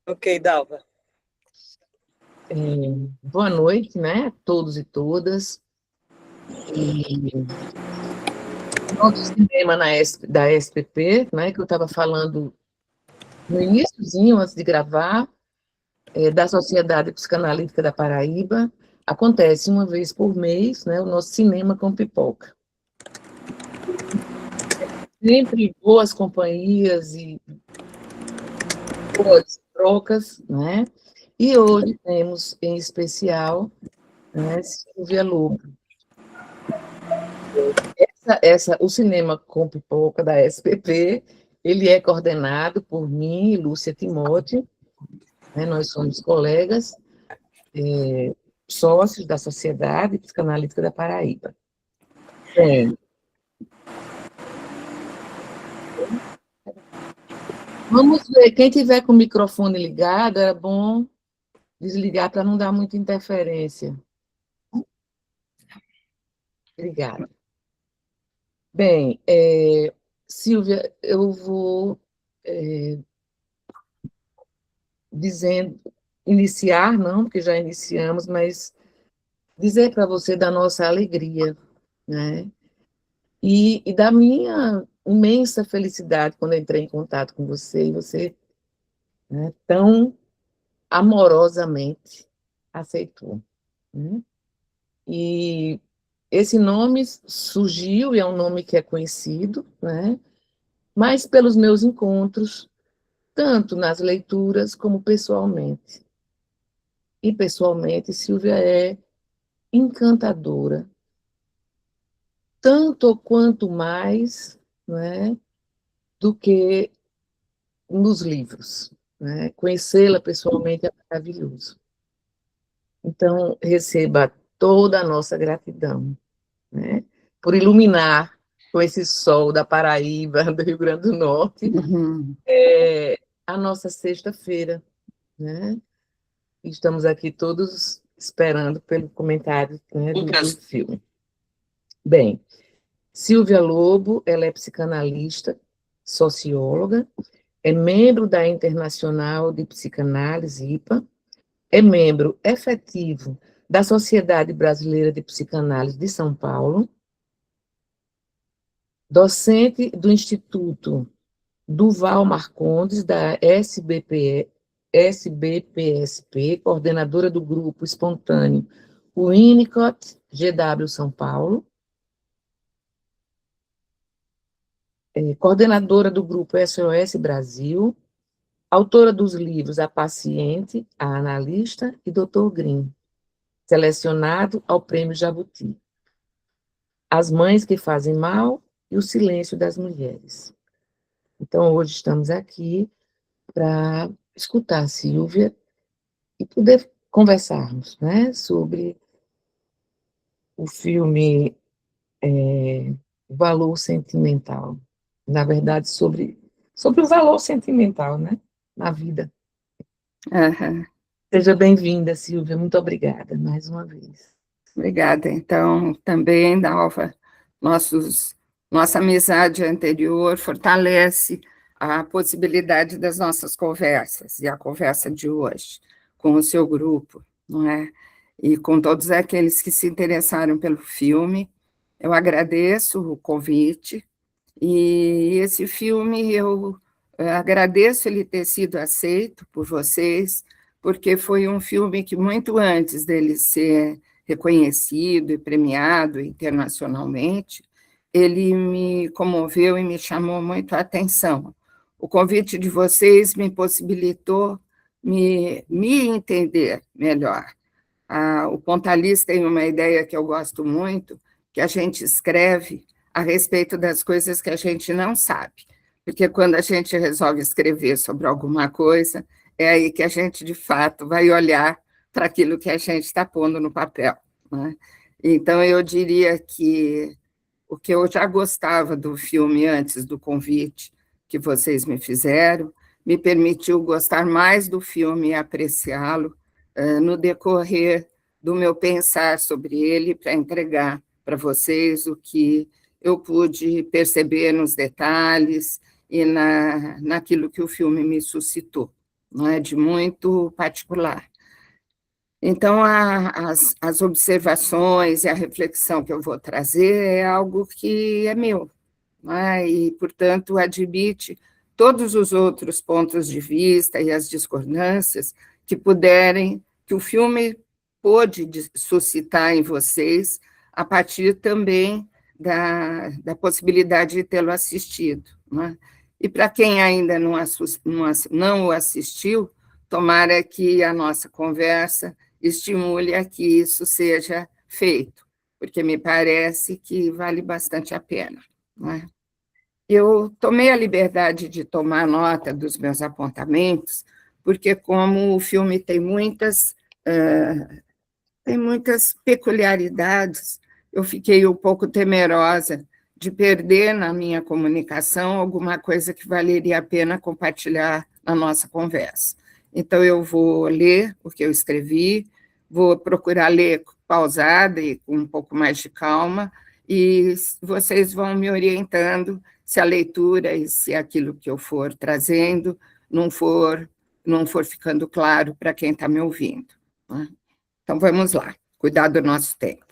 Ok, Dalva. Boa noite, né, todos e todas. E nosso cinema da SPP, né, que eu estava falando no iniciozinho, antes de gravar, da Sociedade Psicanalítica da Paraíba, acontece uma vez por mês, né, o nosso Cinema com Pipoca. Sempre boas companhias e boas trocas, né? E hoje temos, em especial, né, Silvia Lobo. O Cinema com Pipoca da SPP, ele é coordenado por mim e Lúcia Timóteo, né, nós somos colegas, sócios da Sociedade Psicanalítica da Paraíba. Bem, vamos ver, quem tiver com o microfone ligado, é bom desligar para não dar muita interferência. Obrigada. Bem, Silvia, eu vou iniciar, não, porque já iniciamos, mas dizer para você da nossa alegria, né? E da minha imensa felicidade quando eu entrei em contato com você, e você, né, tão amorosamente aceitou, né? E esse nome surgiu, e é um nome que é conhecido, né? Mas pelos meus encontros, tanto nas leituras como pessoalmente. E pessoalmente, Silvia é encantadora, tanto ou quanto mais, né, do que nos livros, né? Conhecê-la pessoalmente é maravilhoso. Então, receba toda a nossa gratidão, né, por iluminar com esse sol da Paraíba, do Rio Grande do Norte, a nossa sexta-feira, né? Estamos aqui todos esperando pelo comentário, né, do filme. Bem, Silvia Lobo, ela é psicanalista, socióloga, é membro da Internacional de Psicanálise, IPA, é membro efetivo da Sociedade Brasileira de Psicanálise de São Paulo, docente do Instituto Duval Marcondes, da SBPSP, coordenadora do grupo espontâneo Winnicott, GW São Paulo, coordenadora do grupo SOS Brasil, autora dos livros A Paciente, A Analista e Dr. Green, selecionado ao Prêmio Jabuti. As Mães que Fazem Mal e o Silêncio das Mulheres. Então, hoje estamos aqui para escutar a Silvia e poder conversarmos, né, sobre o filme Valor Sentimental. Na verdade, sobre o valor sentimental, né, na vida. Uhum. Seja bem-vinda, Silvia. Muito obrigada, mais uma vez. Obrigada. Então, também, Dalva, nossa amizade anterior fortalece a possibilidade das nossas conversas, e a conversa de hoje, com o seu grupo, não é? E com todos aqueles que se interessaram pelo filme. Eu agradeço o convite, e esse filme eu agradeço ele ter sido aceito por vocês, porque foi um filme que, muito antes dele ser reconhecido e premiado internacionalmente, ele me comoveu e me chamou muito a atenção. O convite de vocês me possibilitou me entender melhor. O Pontalis tem uma ideia que eu gosto muito, que a gente escreve a respeito das coisas que a gente não sabe, porque quando a gente resolve escrever sobre alguma coisa, é aí que a gente, de fato, vai olhar para aquilo que a gente está pondo no papel, né? Então, eu diria que o que eu já gostava do filme antes do convite que vocês me fizeram, me permitiu gostar mais do filme e apreciá-lo no decorrer do meu pensar sobre ele, para entregar para vocês o que eu pude perceber nos detalhes e naquilo que o filme me suscitou, não é? De muito particular. Então, as observações e a reflexão que eu vou trazer é algo que é meu, não é? E, portanto, admite todos os outros pontos de vista e as discordâncias que o filme pôde suscitar em vocês a partir também da possibilidade de tê-lo assistido, não é? E para quem ainda não o assistiu, tomara que a nossa conversa estimule a que isso seja feito, porque me parece que vale bastante a pena, não é? Eu tomei a liberdade de tomar nota dos meus apontamentos, porque como o filme tem muitas peculiaridades, eu fiquei um pouco temerosa de perder na minha comunicação alguma coisa que valeria a pena compartilhar na nossa conversa. Então, eu vou ler o que eu escrevi, vou procurar ler pausada e com um pouco mais de calma, e vocês vão me orientando se a leitura e se aquilo que eu for trazendo não for ficando claro para quem está me ouvindo, né? Então, vamos lá, cuidar do nosso tempo.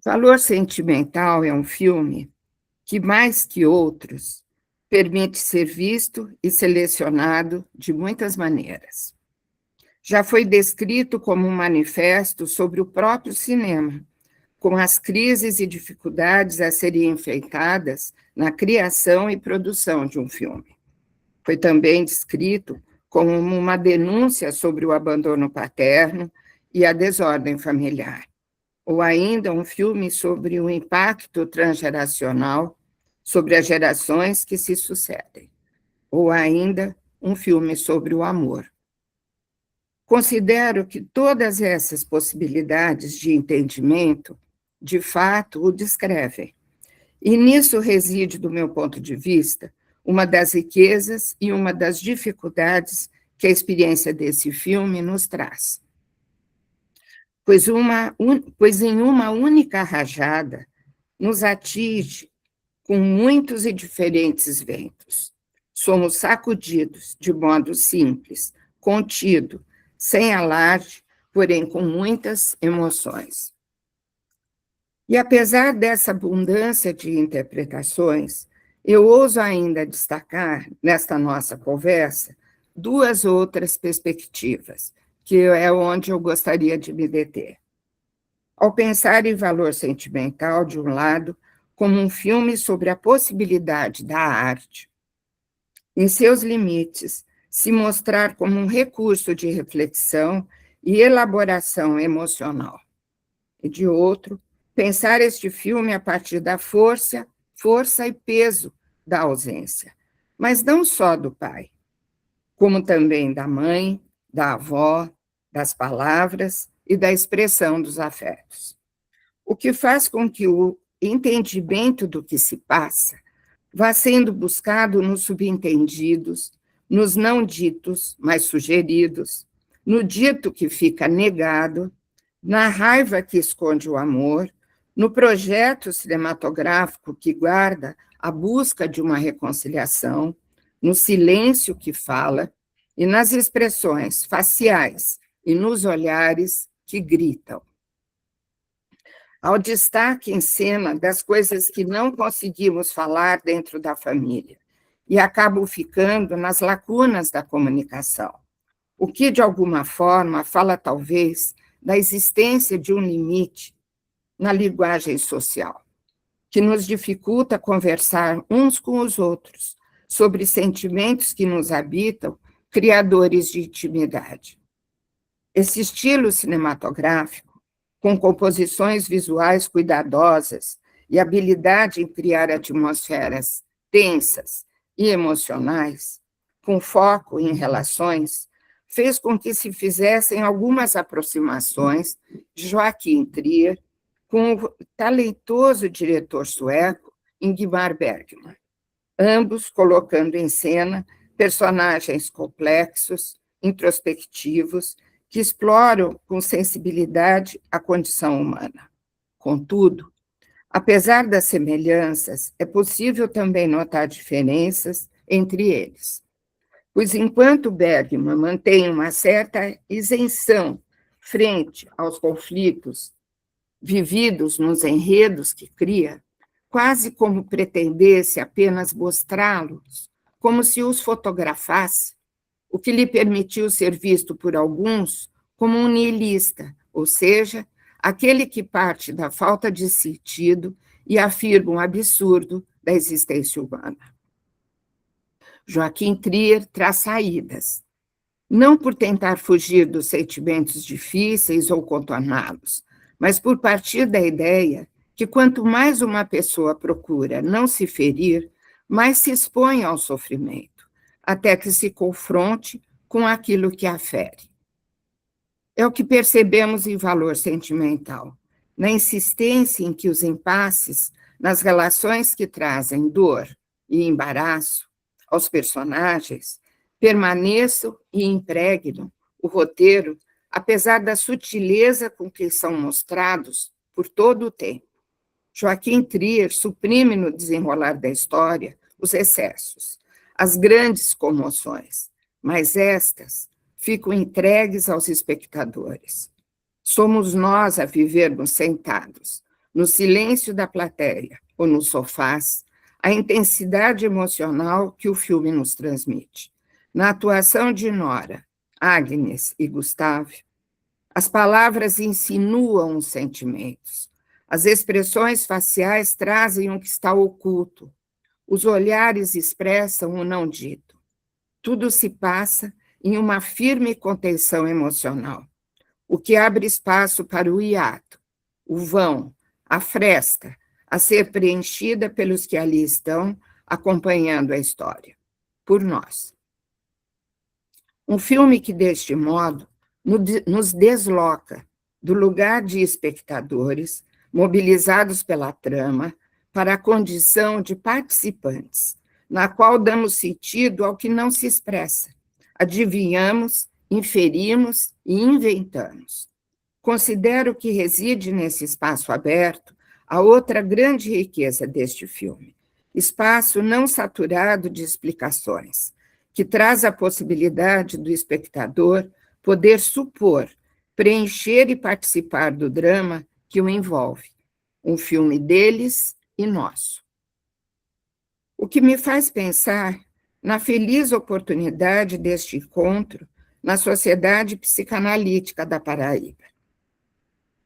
Valor Sentimental é um filme que, mais que outros, permite ser visto e selecionado de muitas maneiras. Já foi descrito como um manifesto sobre o próprio cinema, com as crises e dificuldades a serem enfrentadas na criação e produção de um filme. Foi também descrito como uma denúncia sobre o abandono paterno e a desordem familiar, ou ainda um filme sobre o impacto transgeracional sobre as gerações que se sucedem, ou ainda um filme sobre o amor. Considero que todas essas possibilidades de entendimento, de fato, o descrevem. E nisso reside, do meu ponto de vista, uma das riquezas e uma das dificuldades que a experiência desse filme nos traz. Pois em uma única rajada nos atinge com muitos e diferentes ventos. Somos sacudidos de modo simples, contido, sem alarde, porém com muitas emoções. E apesar dessa abundância de interpretações, eu ouso ainda destacar, nesta nossa conversa, duas outras perspectivas, que é onde eu gostaria de me deter. Ao pensar em Valor Sentimental, de um lado, como um filme sobre a possibilidade da arte, em seus limites, se mostrar como um recurso de reflexão e elaboração emocional. E, de outro, pensar este filme a partir da força e peso da ausência, mas não só do pai, como também da mãe, da avó, das palavras e da expressão dos afetos. O que faz com que o entendimento do que se passa vá sendo buscado nos subentendidos, nos não ditos, mas sugeridos, no dito que fica negado, na raiva que esconde o amor, no projeto cinematográfico que guarda a busca de uma reconciliação, no silêncio que fala e nas expressões faciais e nos olhares que gritam. Ao destaque em cena das coisas que não conseguimos falar dentro da família e acabam ficando nas lacunas da comunicação, o que, de alguma forma, fala, talvez, da existência de um limite na linguagem social, que nos dificulta conversar uns com os outros sobre sentimentos que nos habitam, criadores de intimidade. Esse estilo cinematográfico, com composições visuais cuidadosas e habilidade em criar atmosferas tensas e emocionais, com foco em relações, fez com que se fizessem algumas aproximações de Joaquim Trier com o talentoso diretor sueco Ingmar Bergman, ambos colocando em cena personagens complexos, introspectivos, que exploram com sensibilidade a condição humana. Contudo, apesar das semelhanças, é possível também notar diferenças entre eles. Pois enquanto Bergman mantém uma certa isenção frente aos conflitos vividos nos enredos que cria, quase como pretendesse apenas mostrá-los, como se os fotografasse, o que lhe permitiu ser visto por alguns como um nihilista, ou seja, aquele que parte da falta de sentido e afirma um absurdo da existência humana. Joaquim Trier traz saídas, não por tentar fugir dos sentimentos difíceis ou contorná-los, mas por partir da ideia que quanto mais uma pessoa procura não se ferir, mais se expõe ao sofrimento, até que se confronte com aquilo que a fere. É o que percebemos em Valor Sentimental, na insistência em que os impasses nas relações que trazem dor e embaraço aos personagens permaneçam e impregnam o roteiro, apesar da sutileza com que são mostrados por todo o tempo. Joaquim Trier suprime no desenrolar da história os excessos, as grandes comoções, mas estas ficam entregues aos espectadores. Somos nós a vivermos sentados, no silêncio da plateia ou nos sofás, a intensidade emocional que o filme nos transmite. Na atuação de Nora, Agnes e Gustavo, as palavras insinuam os sentimentos, as expressões faciais trazem o que está oculto, os olhares expressam o não dito. Tudo se passa em uma firme contenção emocional, o que abre espaço para o hiato, o vão, a fresta, a ser preenchida pelos que ali estão acompanhando a história, por nós. Um filme que, deste modo, nos desloca do lugar de espectadores, mobilizados pela trama, para a condição de participantes, na qual damos sentido ao que não se expressa, adivinhamos, inferimos e inventamos. Considero que reside nesse espaço aberto a outra grande riqueza deste filme, espaço não saturado de explicações, que traz a possibilidade do espectador poder supor, preencher e participar do drama que o envolve, um filme deles e nosso. O que me faz pensar na feliz oportunidade deste encontro na Sociedade Psicanalítica da Paraíba,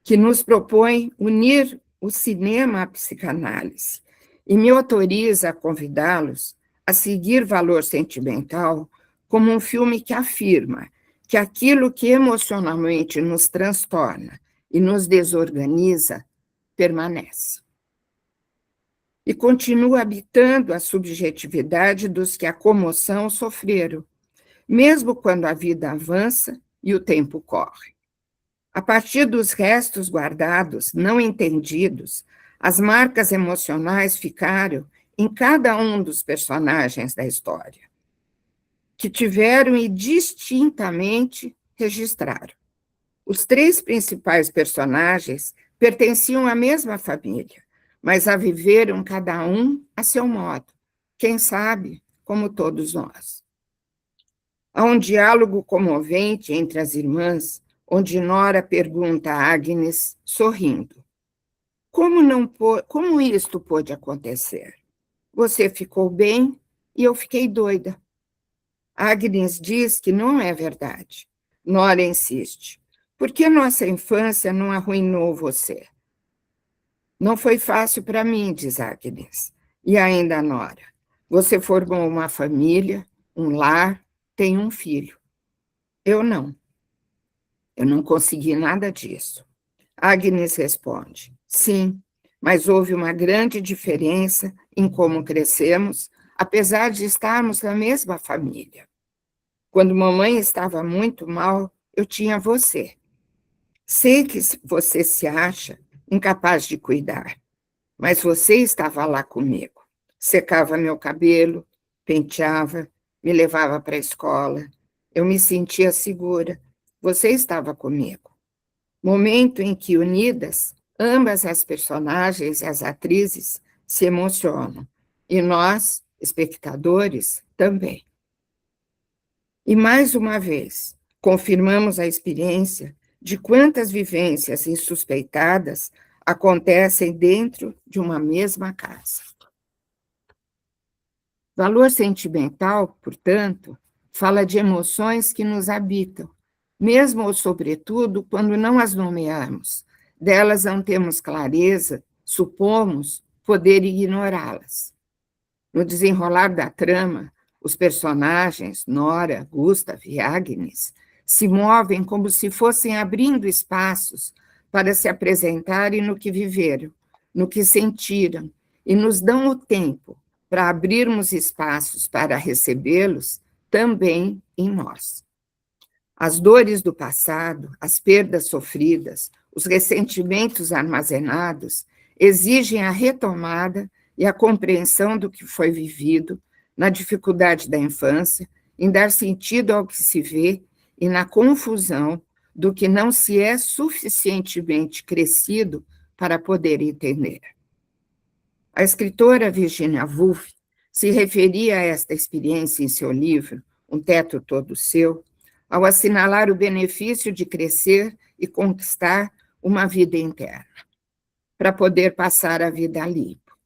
que nos propõe unir o cinema à psicanálise e me autoriza a convidá-los a seguir Valor Sentimental como um filme que afirma que aquilo que emocionalmente nos transtorna e nos desorganiza permanece. E continua habitando a subjetividade dos que a comoção sofreram, mesmo quando a vida avança e o tempo corre. A partir dos restos guardados, não entendidos, as marcas emocionais ficaram em cada um dos personagens da história, que tiveram e distintamente registraram. Os três principais personagens pertenciam à mesma família, mas a viveram cada um a seu modo, quem sabe, como todos nós. Há um diálogo comovente entre as irmãs, onde Nora pergunta a Agnes, sorrindo, como isto pôde acontecer? Você ficou bem e eu fiquei doida. Agnes diz que não é verdade. Nora insiste. Por que nossa infância não arruinou você? Não foi fácil para mim, diz Agnes. E ainda Nora. Você formou uma família, um lar, tem um filho. Eu não. Eu não consegui nada disso. Agnes responde, sim, mas houve uma grande diferença em como crescemos, apesar de estarmos na mesma família. Quando mamãe estava muito mal, eu tinha você. Sei que você se acha incapaz de cuidar, mas você estava lá comigo. Secava meu cabelo, penteava, me levava para a escola. Eu me sentia segura. Você estava comigo. Momento em que, unidas, ambas as personagens e as atrizes se emocionam. E nós espectadores também. E, mais uma vez, confirmamos a experiência de quantas vivências insuspeitadas acontecem dentro de uma mesma casa. Valor sentimental, portanto, fala de emoções que nos habitam, mesmo ou sobretudo quando não as nomeamos. Delas não temos clareza, supomos poder ignorá-las. No desenrolar da trama, os personagens, Nora, Gustav e Agnes, se movem como se fossem abrindo espaços para se apresentarem no que viveram, no que sentiram, e nos dão o tempo para abrirmos espaços para recebê-los também em nós. As dores do passado, as perdas sofridas, os ressentimentos armazenados exigem a retomada e a compreensão do que foi vivido na dificuldade da infância, em dar sentido ao que se vê e na confusão do que não se é suficientemente crescido para poder entender. A escritora Virginia Woolf se referia a esta experiência em seu livro, Um Teto Todo Seu, ao assinalar o benefício de crescer e conquistar uma vida interna, para poder passar a vida limpo.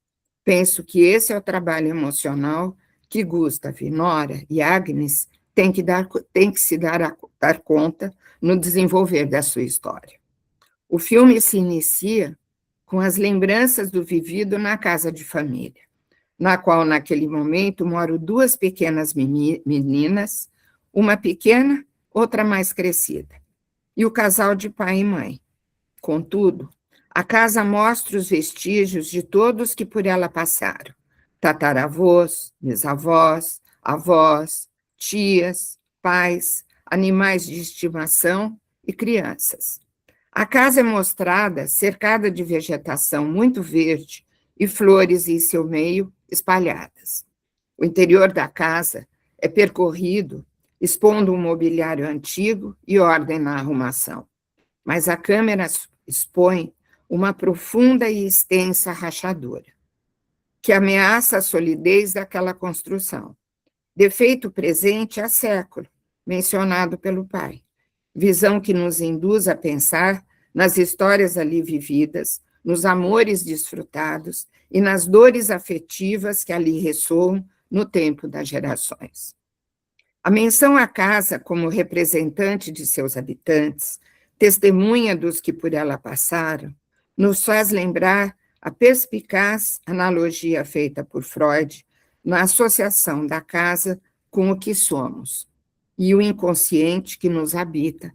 Penso que esse é o trabalho emocional que Gustav, Nora e Agnes têm que se dar conta no desenvolver da sua história. O filme se inicia com as lembranças do vivido na casa de família, na qual, naquele momento, moram duas pequenas meninas, uma pequena, outra mais crescida, e o casal de pai e mãe. Contudo, a casa mostra os vestígios de todos que por ela passaram: tataravós, bisavós, avós, tias, pais, animais de estimação e crianças. A casa é mostrada cercada de vegetação muito verde e flores em seu meio espalhadas. O interior da casa é percorrido, expondo um mobiliário antigo e ordem na arrumação. Mas a câmera expõe uma profunda e extensa rachadura, que ameaça a solidez daquela construção. Defeito presente há século, mencionado pelo pai. Visão que nos induz a pensar nas histórias ali vividas, nos amores desfrutados e nas dores afetivas que ali ressoam no tempo das gerações. A menção à casa como representante de seus habitantes, testemunha dos que por ela passaram, nos faz lembrar a perspicaz analogia feita por Freud na associação da casa com o que somos e o inconsciente que nos habita,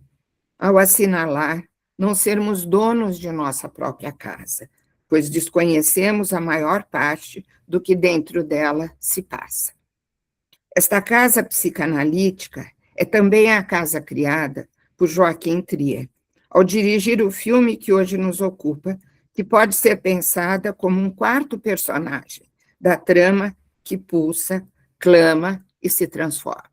ao assinalar não sermos donos de nossa própria casa, pois desconhecemos a maior parte do que dentro dela se passa. Esta casa psicanalítica é também a casa criada por Joachim Trier, ao dirigir o filme que hoje nos ocupa, que pode ser pensada como um quarto personagem da trama que pulsa, clama e se transforma.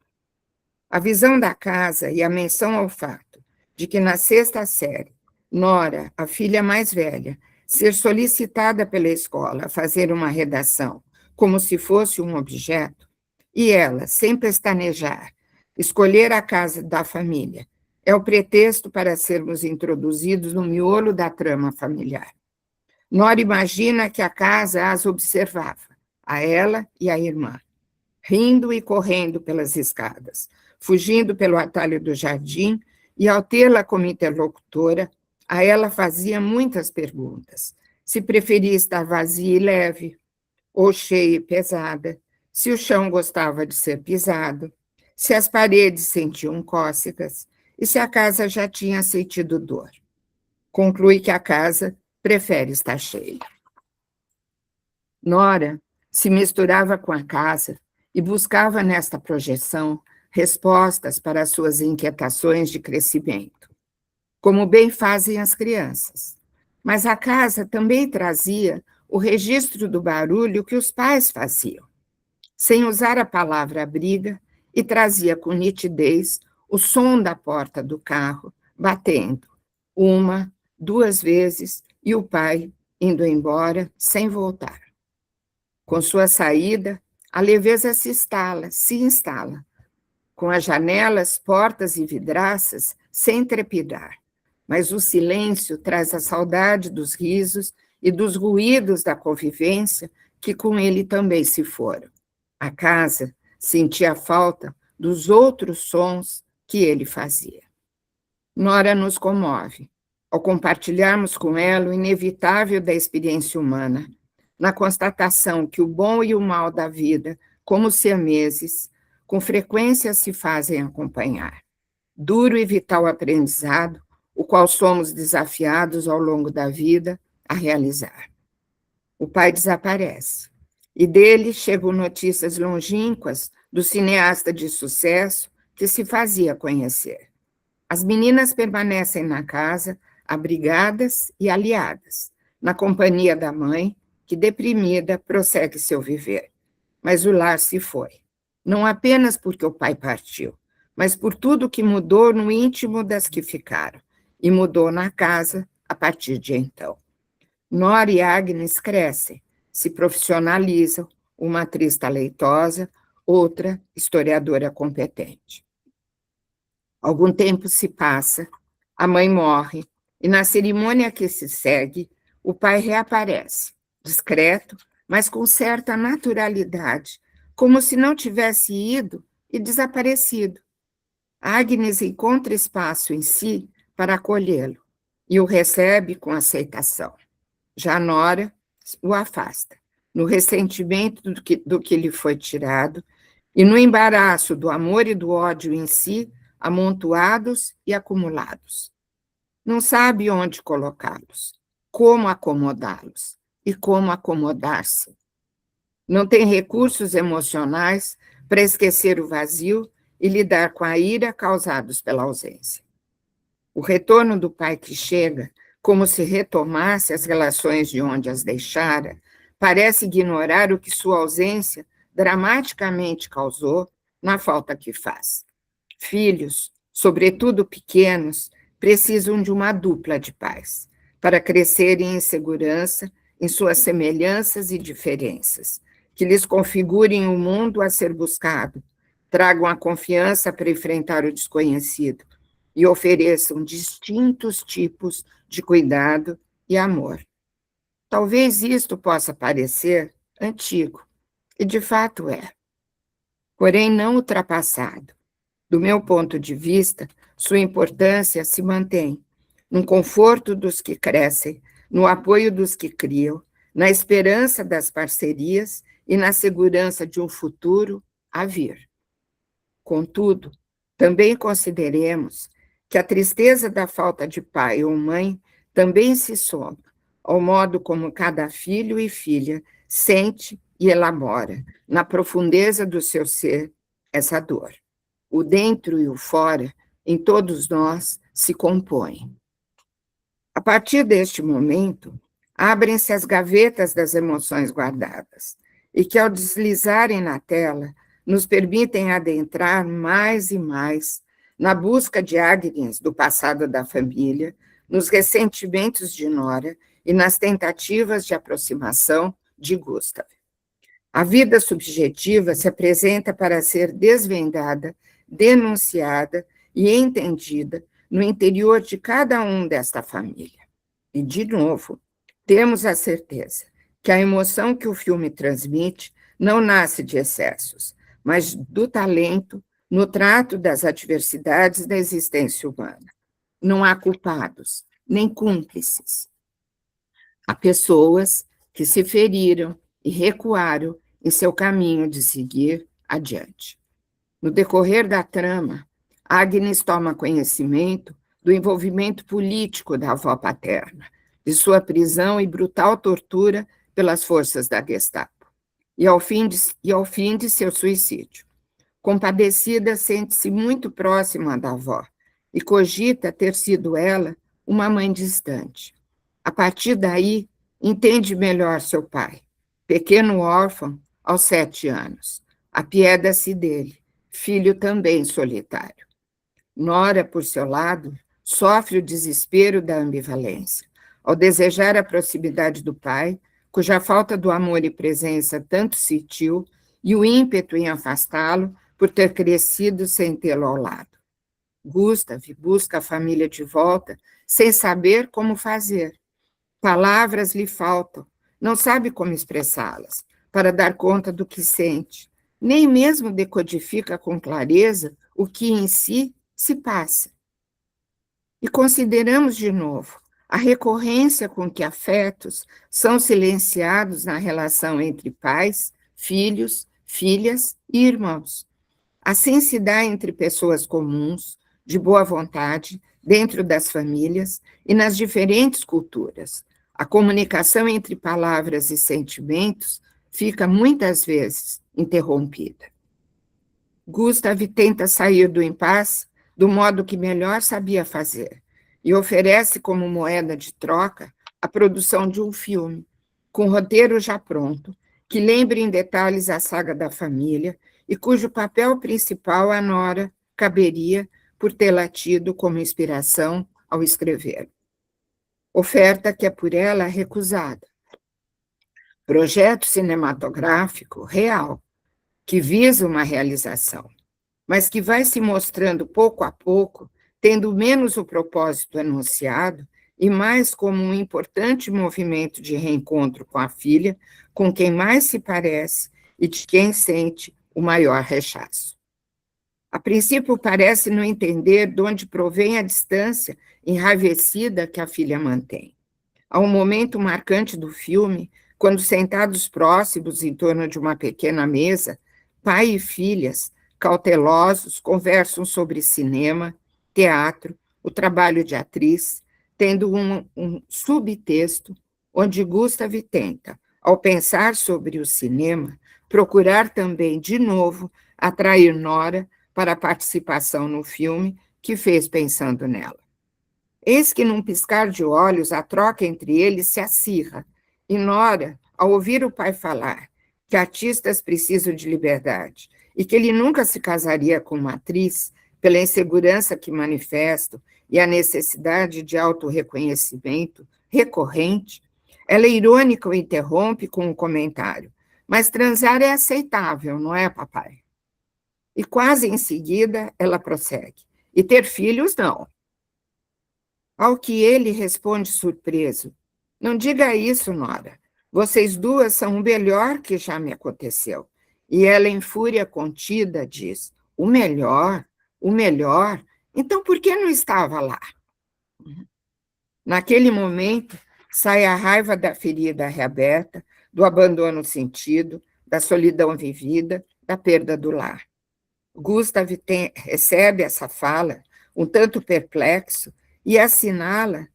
A visão da casa e a menção ao fato de que na sexta série, Nora, a filha mais velha, ser solicitada pela escola a fazer uma redação como se fosse um objeto, e ela, sem pestanejar, escolher a casa da família, é o pretexto para sermos introduzidos no miolo da trama familiar. Nora imagina que a casa as observava, a ela e a irmã, rindo e correndo pelas escadas, fugindo pelo atalho do jardim, e ao tê-la como interlocutora, a ela fazia muitas perguntas. Se preferia estar vazia e leve, ou cheia e pesada, se o chão gostava de ser pisado, se as paredes sentiam cócegas e se a casa já tinha sentido dor. Conclui que a casa prefere estar cheia. Nora se misturava com a casa e buscava nesta projeção respostas para as suas inquietações de crescimento, como bem fazem as crianças. Mas a casa também trazia o registro do barulho que os pais faziam, sem usar a palavra briga, e trazia com nitidez o som da porta do carro batendo, uma, duas vezes, e o pai indo embora sem voltar. Com sua saída, a leveza se instala, com as janelas, portas e vidraças sem trepidar. Mas o silêncio traz a saudade dos risos e dos ruídos da convivência que com ele também se foram. A casa sentia a falta dos outros sons que ele fazia. Nora nos comove, ao compartilharmos com ela o inevitável da experiência humana, na constatação que o bom e o mal da vida, como siameses, com frequência se fazem acompanhar. Duro e vital aprendizado, o qual somos desafiados ao longo da vida a realizar. O pai desaparece, e dele chegam notícias longínquas do cineasta de sucesso que se fazia conhecer. As meninas permanecem na casa, abrigadas e aliadas, na companhia da mãe, que, deprimida, prossegue seu viver. Mas o lar se foi, não apenas porque o pai partiu, mas por tudo que mudou no íntimo das que ficaram, e mudou na casa a partir de então. Nora e Agnes crescem, se profissionalizam, uma atriz talentosa, outra historiadora competente. Algum tempo se passa, a mãe morre, e na cerimônia que se segue, o pai reaparece, discreto, mas com certa naturalidade, como se não tivesse ido e desaparecido. Agnes encontra espaço em si para acolhê-lo e o recebe com aceitação. Já Nora o afasta, no ressentimento do que lhe foi tirado e no embaraço do amor e do ódio em si, amontoados e acumulados. Não sabe onde colocá-los, como acomodá-los e como acomodar-se. Não tem recursos emocionais para esquecer o vazio e lidar com a ira causados pela ausência. O retorno do pai que chega, como se retomasse as relações de onde as deixara, parece ignorar o que sua ausência dramaticamente causou na falta que faz. Filhos, sobretudo pequenos, precisam de uma dupla de pais, para crescerem em segurança em suas semelhanças e diferenças, que lhes configurem o mundo a ser buscado, tragam a confiança para enfrentar o desconhecido e ofereçam distintos tipos de cuidado e amor. Talvez isto possa parecer antigo, e de fato é, porém não ultrapassado. Do meu ponto de vista, sua importância se mantém no conforto dos que crescem, no apoio dos que criam, na esperança das parcerias e na segurança de um futuro a vir. Contudo, também consideremos que a tristeza da falta de pai ou mãe também se soma ao modo como cada filho e filha sente e elabora, na profundeza do seu ser, essa dor. O dentro e o fora, em todos nós, se compõem. A partir deste momento, abrem-se as gavetas das emoções guardadas, e que, ao deslizarem na tela, nos permitem adentrar mais e mais na busca de Agnes do passado da família, nos ressentimentos de Nora e nas tentativas de aproximação de Gustav. A vida subjetiva se apresenta para ser desvendada, denunciada e entendida no interior de cada um desta família. E, de novo, temos a certeza que a emoção que o filme transmite não nasce de excessos, mas do talento no trato das adversidades da existência humana. Não há culpados, nem cúmplices. Há pessoas que se feriram e recuaram em seu caminho de seguir adiante. No decorrer da trama, Agnes toma conhecimento do envolvimento político da avó paterna, de sua prisão e brutal tortura pelas forças da Gestapo, e ao fim de seu suicídio. Compadecida, sente-se muito próxima da avó e cogita ter sido ela uma mãe distante. A partir daí, entende melhor seu pai, pequeno órfão aos 7 anos. Apieda-se dele, filho também solitário. Nora, por seu lado, sofre o desespero da ambivalência, ao desejar a proximidade do pai, cuja falta do amor e presença tanto sentiu e o ímpeto em afastá-lo por ter crescido sem tê-lo ao lado. Gustav busca a família de volta sem saber como fazer. Palavras lhe faltam, não sabe como expressá-las, para dar conta do que sente, nem mesmo decodifica com clareza o que em si se passa. E consideramos de novo a recorrência com que afetos são silenciados na relação entre pais, filhos, filhas e irmãos. Assim se dá entre pessoas comuns, de boa vontade, dentro das famílias e nas diferentes culturas. A comunicação entre palavras e sentimentos fica muitas vezes interrompida. Gustav tenta sair do impasse do modo que melhor sabia fazer e oferece como moeda de troca a produção de um filme, com roteiro já pronto, que lembre em detalhes a saga da família e cujo papel principal a Nora caberia por tê-la tido como inspiração ao escrever. Oferta que é por ela recusada. Projeto cinematográfico real, que visa uma realização, mas que vai se mostrando pouco a pouco, tendo menos o propósito anunciado e mais como um importante movimento de reencontro com a filha, com quem mais se parece e de quem sente o maior rechaço. A princípio, parece não entender de onde provém a distância enraivecida que a filha mantém. Há um momento marcante do filme, quando sentados próximos em torno de uma pequena mesa, pai e filhas, cautelosos, conversam sobre cinema, teatro, o trabalho de atriz, tendo um subtexto onde Gustav tenta, ao pensar sobre o cinema, procurar também, de novo, atrair Nora para a participação no filme que fez pensando nela. Eis que, num piscar de olhos, a troca entre eles se acirra, e Nora, ao ouvir o pai falar que artistas precisam de liberdade e que ele nunca se casaria com uma atriz pela insegurança que manifestam e a necessidade de autorreconhecimento recorrente, ela é irônica o interrompe com um comentário: mas transar é aceitável, não é, papai? E quase em seguida ela prossegue: e ter filhos, não. Ao que ele responde surpreso: não diga isso, Nora. Vocês duas são o melhor que já me aconteceu. E ela, em fúria contida, diz: o melhor? O melhor? Então por que não estava lá? Naquele momento, sai a raiva da ferida reaberta, do abandono sentido, da solidão vivida, da perda do lar. Gustav recebe essa fala, um tanto perplexo, e assinala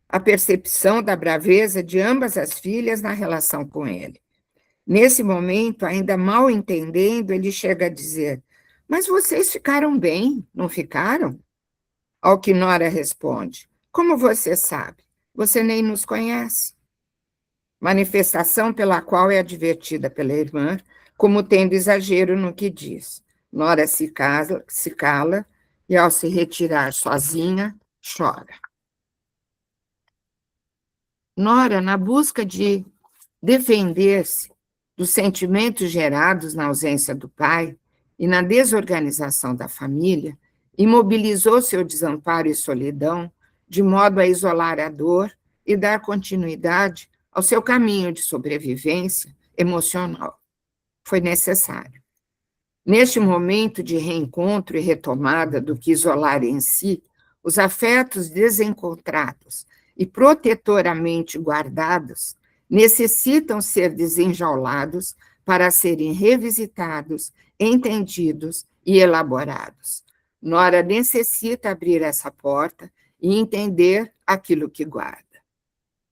a percepção da braveza de ambas as filhas na relação com ele. Nesse momento, ainda mal entendendo, ele chega a dizer: mas vocês ficaram bem, não ficaram? Ao que Nora responde: como você sabe? Você nem nos conhece. Manifestação pela qual é advertida pela irmã como tendo exagero no que diz. Nora se cala e, ao se retirar sozinha, chora. Nora, na busca de defender-se dos sentimentos gerados na ausência do pai e na desorganização da família, imobilizou seu desamparo e solidão de modo a isolar a dor e dar continuidade ao seu caminho de sobrevivência emocional. Foi necessário. Neste momento de reencontro e retomada do que isolar em si, os afetos desencontrados e protetoramente guardados necessitam ser desenjaulados para serem revisitados, entendidos e elaborados. Nora necessita abrir essa porta e entender aquilo que guarda.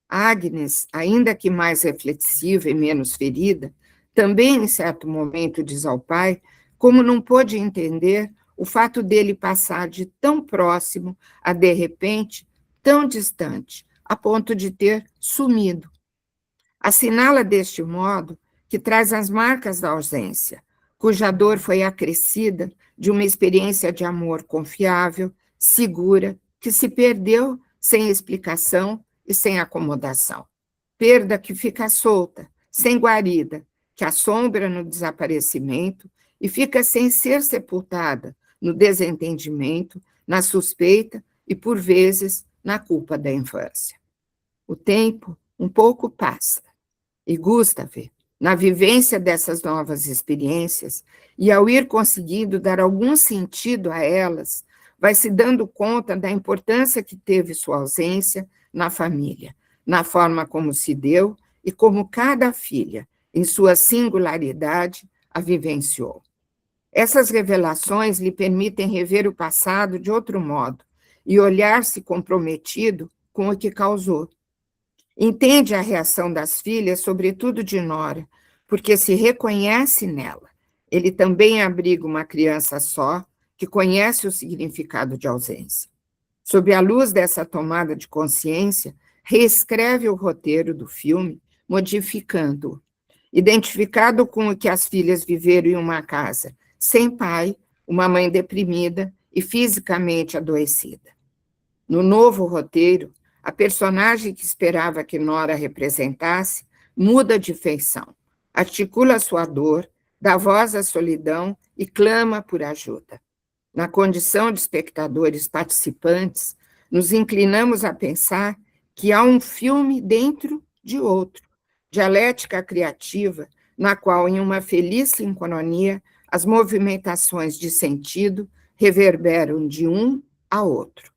Agnes, ainda que mais reflexiva e menos ferida, também, em certo momento, diz ao pai como não pôde entender o fato dele passar de tão próximo a, de repente, tão distante, a ponto de ter sumido. Assinala deste modo que traz as marcas da ausência, cuja dor foi acrescida de uma experiência de amor confiável, segura, que se perdeu sem explicação e sem acomodação. Perda que fica solta, sem guarida, que assombra no desaparecimento e fica sem ser sepultada no desentendimento, na suspeita e, por vezes, na culpa da infância. O tempo um pouco passa, e Gustav, na vivência dessas novas experiências, e ao ir conseguindo dar algum sentido a elas, vai se dando conta da importância que teve sua ausência na família, na forma como se deu e como cada filha, em sua singularidade, a vivenciou. Essas revelações lhe permitem rever o passado de outro modo e olhar-se comprometido com o que causou. Entende a reação das filhas, sobretudo de Nora, porque se reconhece nela. Ele também abriga uma criança só, que conhece o significado de ausência. Sob a luz dessa tomada de consciência, reescreve o roteiro do filme, modificando-o. Identificado com o que as filhas viveram em uma casa sem pai, uma mãe deprimida e fisicamente adoecida. No novo roteiro, a personagem que esperava que Nora representasse muda de feição, articula sua dor, dá voz à solidão e clama por ajuda. Na condição de espectadores participantes, nos inclinamos a pensar que há um filme dentro de outro, dialética criativa, na qual, em uma feliz sincronia, as movimentações de sentido reverberam de um a outro.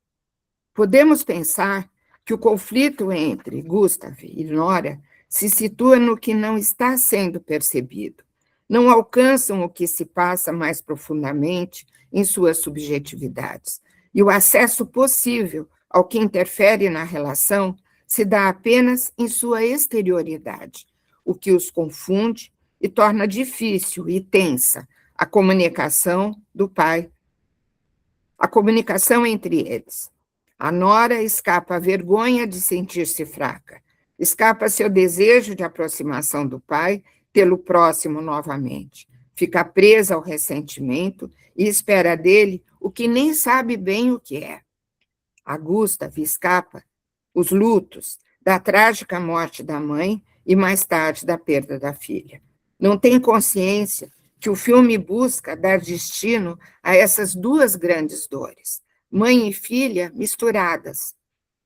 Podemos pensar que o conflito entre Gustav e Nora se situa no que não está sendo percebido. Não alcançam o que se passa mais profundamente em suas subjetividades. E o acesso possível ao que interfere na relação se dá apenas em sua exterioridade, o que os confunde e torna difícil e tensa a comunicação do pai, a comunicação entre eles. A Nora escapa à vergonha de sentir-se fraca, escapa seu desejo de aproximação do pai, tê-lo próximo novamente, fica presa ao ressentimento e espera dele o que nem sabe bem o que é. A Gustav escapa os lutos da trágica morte da mãe e mais tarde da perda da filha. Não tem consciência que o filme busca dar destino a essas duas grandes dores, mãe e filha misturadas.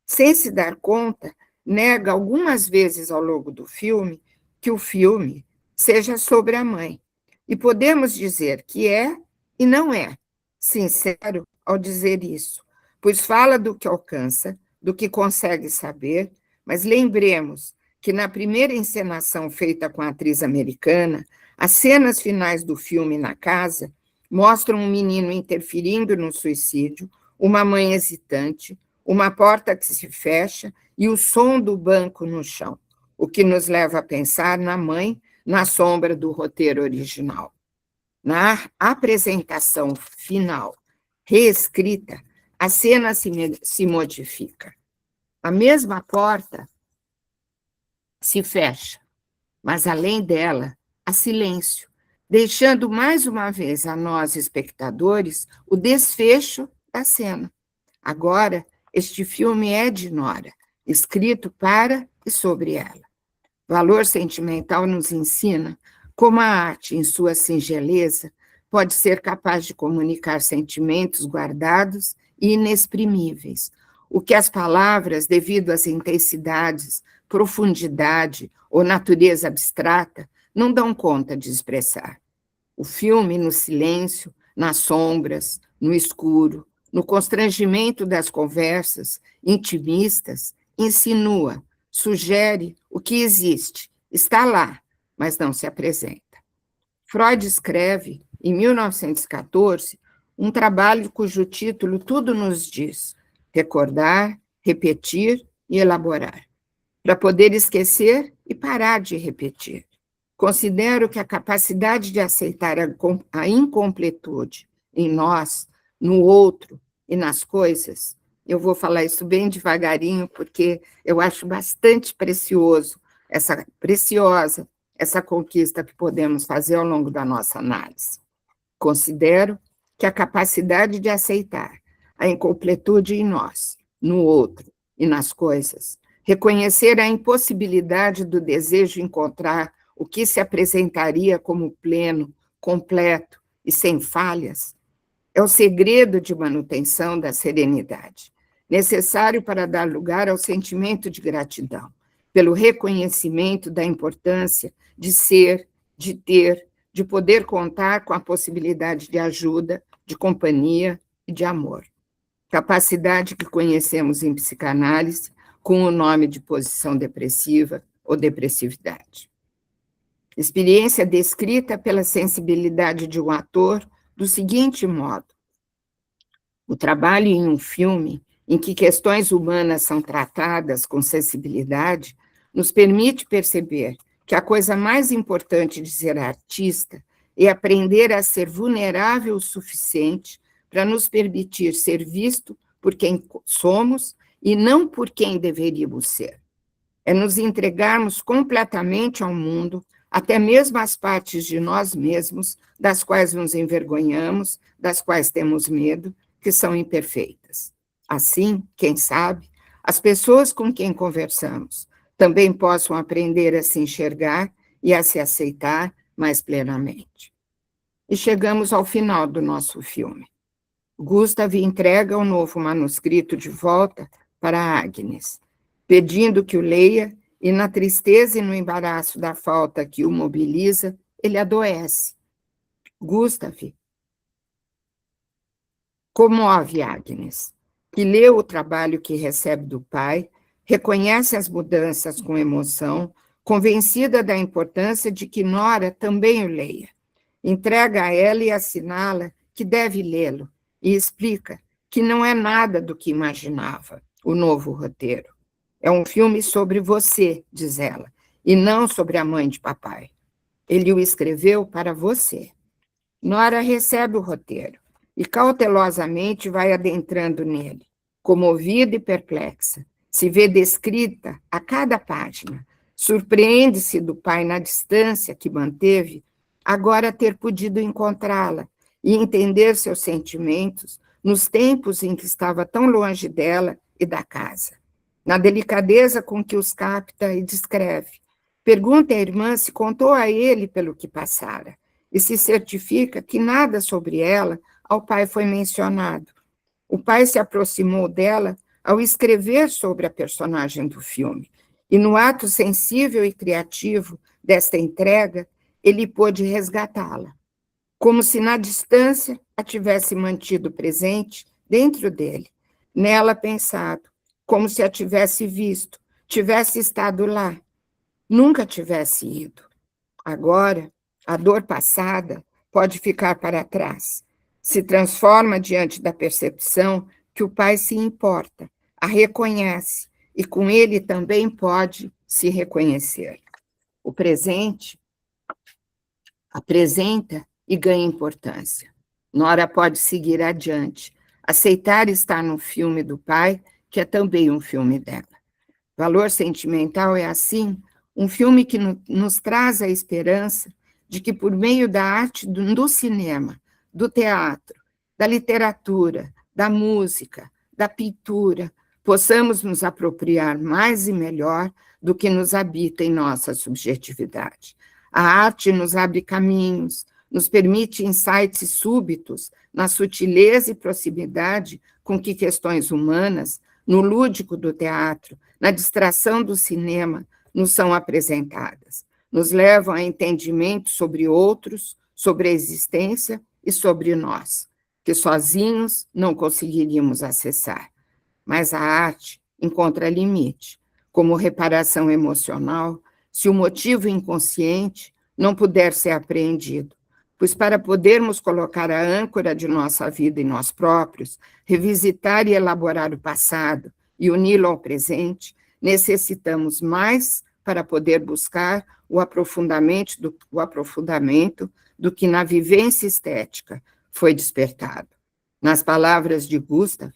Sem se dar conta, nega algumas vezes ao longo do filme que o filme seja sobre a mãe. E podemos dizer que é e não é sincero ao dizer isso, pois fala do que alcança, do que consegue saber, mas lembremos que na primeira encenação feita com a atriz americana, as cenas finais do filme na casa mostram um menino interferindo no suicídio, uma mãe hesitante, uma porta que se fecha e o som do banco no chão, o que nos leva a pensar na mãe na sombra do roteiro original. Na apresentação final, reescrita, a cena se modifica. A mesma porta se fecha, mas além dela, há silêncio, deixando mais uma vez a nós, espectadores, o desfecho da cena. Agora, este filme é de Nora, escrito para e sobre ela. Valor Sentimental nos ensina como a arte, em sua singeleza, pode ser capaz de comunicar sentimentos guardados e inexprimíveis, o que as palavras, devido às intensidades, profundidade ou natureza abstrata, não dão conta de expressar. O filme, no silêncio, nas sombras, no escuro, no constrangimento das conversas intimistas, insinua, sugere o que existe, está lá, mas não se apresenta. Freud escreve, em 1914, um trabalho cujo título tudo nos diz: recordar, repetir e elaborar, para poder esquecer e parar de repetir. Considero que a capacidade de aceitar a incompletude em nós, no outro e nas coisas, eu vou falar isso bem devagarinho, porque eu acho bastante preciosa essa conquista que podemos fazer ao longo da nossa análise. Considero que a capacidade de aceitar a incompletude em nós, no outro e nas coisas, reconhecer a impossibilidade do desejo de encontrar o que se apresentaria como pleno, completo e sem falhas, é o segredo de manutenção da serenidade, necessário para dar lugar ao sentimento de gratidão, pelo reconhecimento da importância de ser, de ter, de poder contar com a possibilidade de ajuda, de companhia e de amor. Capacidade que conhecemos em psicanálise com o nome de posição depressiva ou depressividade. Experiência descrita pela sensibilidade de um ator do seguinte modo: o trabalho em um filme em que questões humanas são tratadas com sensibilidade nos permite perceber que a coisa mais importante de ser artista é aprender a ser vulnerável o suficiente para nos permitir ser visto por quem somos e não por quem deveríamos ser. É nos entregarmos completamente ao mundo, até mesmo as partes de nós mesmos, das quais nos envergonhamos, das quais temos medo, que são imperfeitas. Assim, quem sabe, as pessoas com quem conversamos também possam aprender a se enxergar e a se aceitar mais plenamente. E chegamos ao final do nosso filme. Gustav entrega o novo manuscrito de volta para Agnes, pedindo que o leia, e na tristeza e no embaraço da falta que o mobiliza, ele adoece. Gustav comove Agnes, que lê o trabalho que recebe do pai, reconhece as mudanças com emoção, convencida da importância de que Nora também o leia. Entrega a ela e assinala que deve lê-lo, e explica que não é nada do que imaginava o novo roteiro. É um filme sobre você, diz ela, e não sobre a mãe de papai. Ele o escreveu para você. Nora recebe o roteiro e cautelosamente vai adentrando nele, comovida e perplexa. Se vê descrita a cada página. Surpreende-se do pai na distância que manteve, agora ter podido encontrá-la e entender seus sentimentos nos tempos em que estava tão longe dela e da casa. Na delicadeza com que os capta e descreve. Pergunta à irmã se contou a ele pelo que passara e se certifica que nada sobre ela ao pai foi mencionado. O pai se aproximou dela ao escrever sobre a personagem do filme, e no ato sensível e criativo desta entrega, ele pôde resgatá-la, como se na distância a tivesse mantido presente dentro dele, nela pensado, como se a tivesse visto, tivesse estado lá, nunca tivesse ido. Agora, a dor passada pode ficar para trás, se transforma diante da percepção que o pai se importa, a reconhece, e com ele também pode se reconhecer. O presente apresenta e ganha importância. Nora pode seguir adiante, aceitar estar no filme do pai, que é também um filme dela. Valor Sentimental é, assim, um filme que nos traz a esperança de que, por meio da arte do cinema, do teatro, da literatura, da música, da pintura, possamos nos apropriar mais e melhor do que nos habita em nossa subjetividade. A arte nos abre caminhos, nos permite insights súbitos na sutileza e proximidade com que questões humanas, no lúdico do teatro, na distração do cinema, nos são apresentadas. Nos levam a entendimento sobre outros, sobre a existência e sobre nós, que sozinhos não conseguiríamos acessar. Mas a arte encontra limite, como reparação emocional, se o motivo inconsciente não puder ser apreendido, pois para podermos colocar a âncora de nossa vida em nós próprios, revisitar e elaborar o passado e uni-lo ao presente, necessitamos mais para poder buscar o aprofundamento do que na vivência estética foi despertado. Nas palavras de Gustav,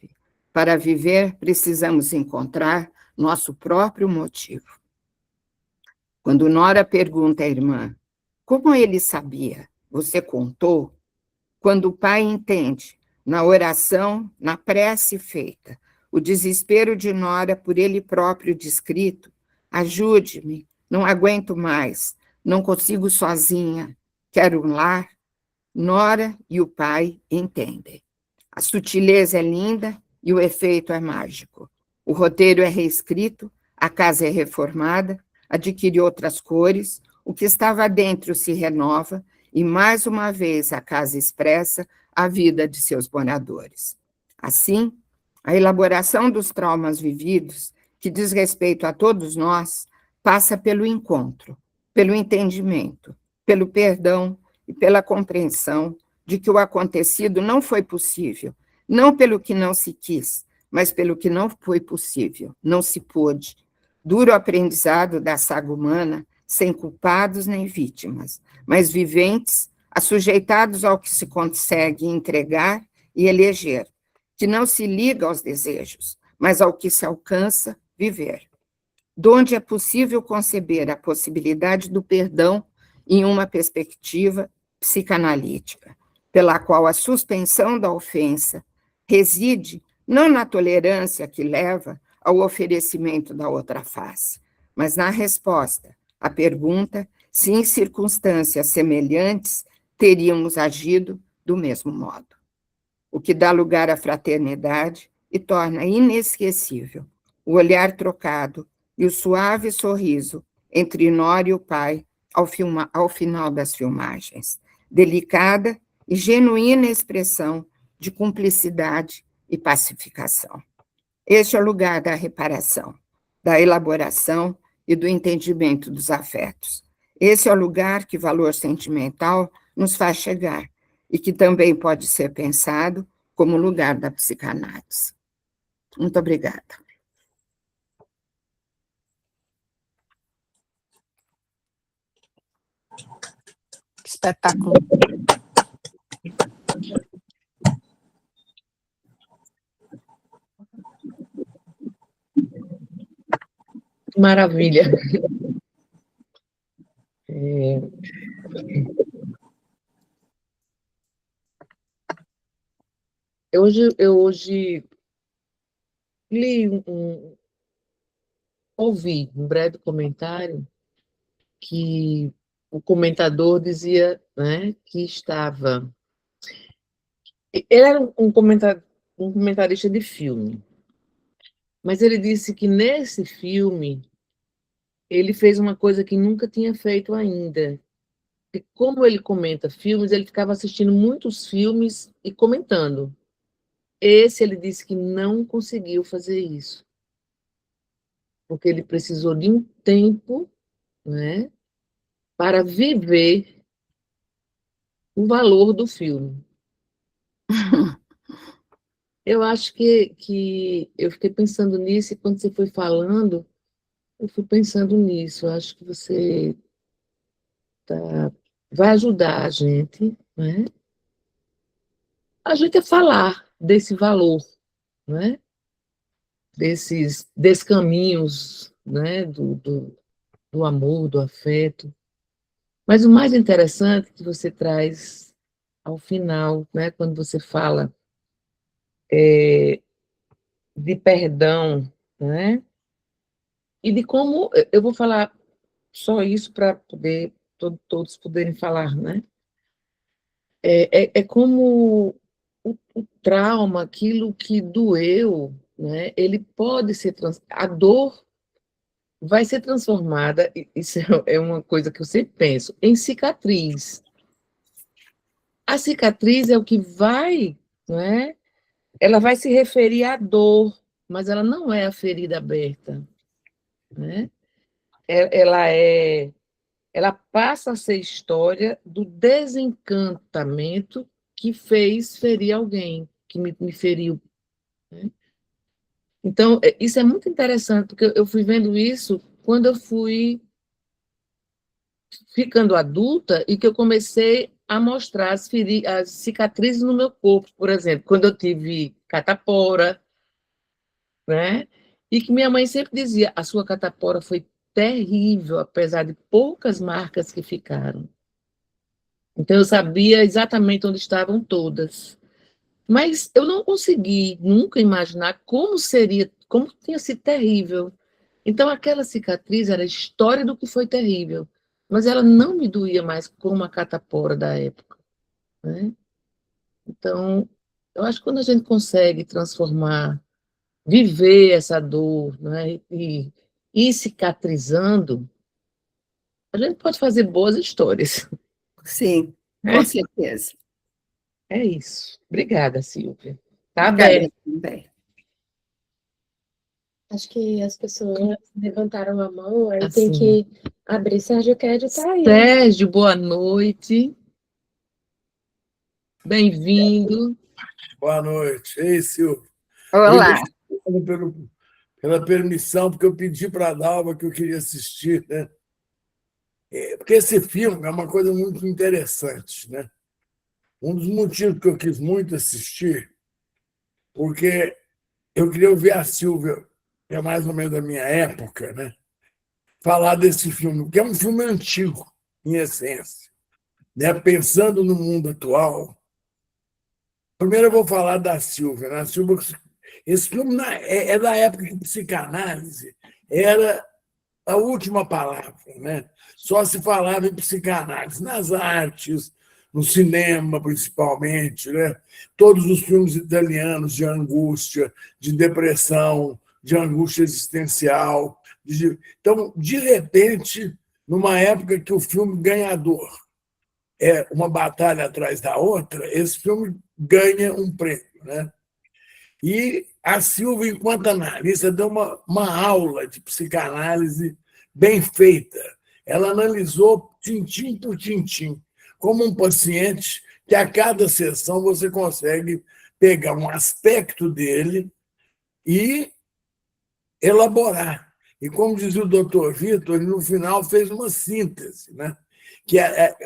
para viver precisamos encontrar nosso próprio motivo. Quando Nora pergunta à irmã, como ele sabia? Você contou? Quando o pai entende, na oração, na prece feita, o desespero de Nora por ele próprio descrito, ajude-me, não aguento mais, não consigo sozinha, quero um lar, Nora e o pai entendem. A sutileza é linda e o efeito é mágico. O roteiro é reescrito, a casa é reformada, adquire outras cores, o que estava dentro se renova e, mais uma vez, a casa expressa a vida de seus moradores. Assim, a elaboração dos traumas vividos, que diz respeito a todos nós, passa pelo encontro, pelo entendimento, pelo perdão e pela compreensão de que o acontecido não foi possível, não pelo que não se quis, mas pelo que não foi possível, não se pôde. Duro aprendizado da saga humana, sem culpados nem vítimas, mas viventes, assujeitados ao que se consegue entregar e eleger, que não se liga aos desejos, mas ao que se alcança viver. Donde é possível conceber a possibilidade do perdão em uma perspectiva psicanalítica, pela qual a suspensão da ofensa reside não na tolerância que leva ao oferecimento da outra face, mas na resposta à pergunta se em circunstâncias semelhantes teríamos agido do mesmo modo. O que dá lugar à fraternidade e torna inesquecível o olhar trocado e o suave sorriso entre Nora e o pai ao final das filmagens. Delicada e genuína expressão de cumplicidade e pacificação. Este é o lugar da reparação, da elaboração e do entendimento dos afetos. Esse é o lugar que valor sentimental nos faz chegar e que também pode ser pensado como lugar da psicanálise. Muito obrigada. Espetáculo. Maravilha. Eu hoje li ouvi um breve comentário que o comentador dizia, né, que estava... Ele era um comentarista de filme, mas ele disse que nesse filme ele fez uma coisa que nunca tinha feito ainda. E como ele comenta filmes, ele ficava assistindo muitos filmes e comentando. Esse ele disse que não conseguiu fazer isso, porque ele precisou de um tempo, né, para viver o valor do filme. Eu acho que eu fiquei pensando nisso, e quando você foi falando, eu fui pensando nisso. Eu acho que você vai ajudar a gente, né? A gente a falar desse valor, né? Desses caminhos, né? Do amor, do afeto. Mas o mais interessante que você traz ao final, né? Quando você fala de perdão, né? E de como, eu vou falar só isso para poder todos poderem falar, né? É como o trauma, aquilo que doeu, né? Ele pode ser a dor vai ser transformada, isso é uma coisa que eu sempre penso, em cicatriz. A cicatriz é o que vai, né? Ela vai se referir à dor, mas ela não é a ferida aberta, né? Ela passa a ser história do desencantamento que fez ferir alguém, que me feriu, né? Então, isso é muito interessante, porque eu fui vendo isso quando eu fui ficando adulta e que eu comecei a mostrar as cicatrizes no meu corpo, por exemplo, quando eu tive catapora, né? E que minha mãe sempre dizia, a sua catapora foi terrível, apesar de poucas marcas que ficaram. Então, eu sabia exatamente onde estavam todas. Mas eu não consegui nunca imaginar como seria, como tinha sido terrível. Então, aquela cicatriz era a história do que foi terrível. mas ela não me doía mais como a catapora da época, né? Então, eu acho que quando a gente consegue transformar, viver essa dor, né, e ir cicatrizando, a gente pode fazer boas histórias. Sim, com Né? certeza. É isso. Obrigada, Silvia. Tá Obrigada aberto. também. Acho que as pessoas levantaram a mão, aí tem Assim. que abrir. Sérgio Kédio está aí. Sérgio, boa noite. Bem-vindo. Boa noite. Ei, Silvio. Olá. Pela permissão, porque eu pedi para a Dalva que eu queria assistir, né? Porque esse filme é uma coisa muito interessante, né? Um dos motivos que eu quis muito assistir, porque eu queria ouvir a Silvia, que é mais ou menos da minha época, né? Falar desse filme, que é um filme antigo, em essência, né? Pensando no mundo atual. Primeiro eu vou falar da Silvia, né? A Silvia, esse filme é da época que psicanálise era a última palavra, né? Só se falava em psicanálise nas artes, no cinema, principalmente, né? Todos os filmes italianos de angústia, de depressão, de angústia existencial. Então, de repente, numa época que o filme ganhador é uma batalha atrás da outra, esse filme ganha um prêmio, né? E a Silvia, enquanto analista, deu uma aula de psicanálise bem feita. Ela analisou tintim por tintim, como um paciente que a cada sessão você consegue pegar um aspecto dele e elaborar. E como dizia o doutor Vitor, ele no final fez uma síntese, né?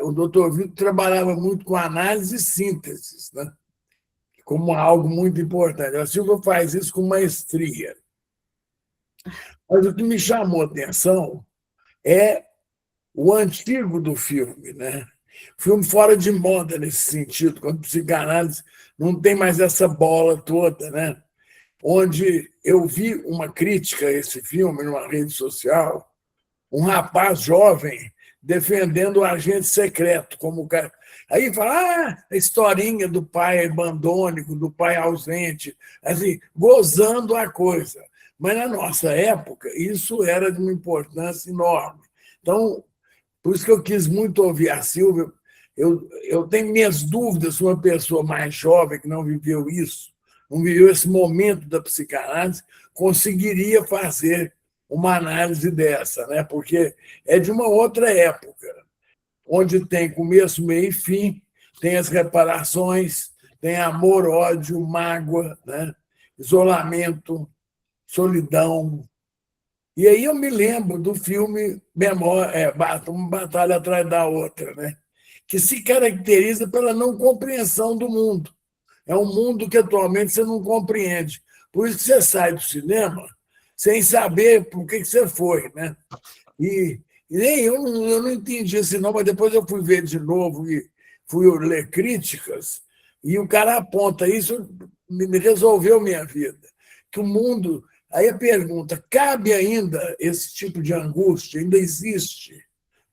O doutor Vitor trabalhava muito com análise e síntese, né? Como algo muito importante. A Silvia faz isso com maestria. Mas o que me chamou a atenção é o antigo do filme, né? Filme fora de moda nesse sentido, quando psicanálise não tem mais essa bola toda, né? Onde eu vi uma crítica a esse filme numa rede social, um rapaz jovem defendendo o agente secreto, como o cara. Aí fala, a historinha do pai abandônico, do pai ausente, assim, gozando a coisa. Mas na nossa época, isso era de uma importância enorme. Então, por isso que eu quis muito ouvir a Silvia. Eu tenho minhas dúvidas se uma pessoa mais jovem que não viveu isso, não viveu esse momento da psicanálise, conseguiria fazer uma análise dessa, né? Porque é de uma outra época, onde tem começo, meio e fim, tem as reparações, tem amor, ódio, mágoa, né? Isolamento, solidão. E aí eu me lembro do filme Uma Batalha Atrás da Outra, né? Que se caracteriza pela não compreensão do mundo. É um mundo que atualmente você não compreende. Por isso que você sai do cinema sem saber por que você foi, né? E nem eu não entendi assim, não, mas depois eu fui ver de novo e fui ler críticas, e o cara aponta isso, me resolveu minha vida. Que o mundo. Aí a pergunta: cabe ainda esse tipo de angústia? Ainda existe?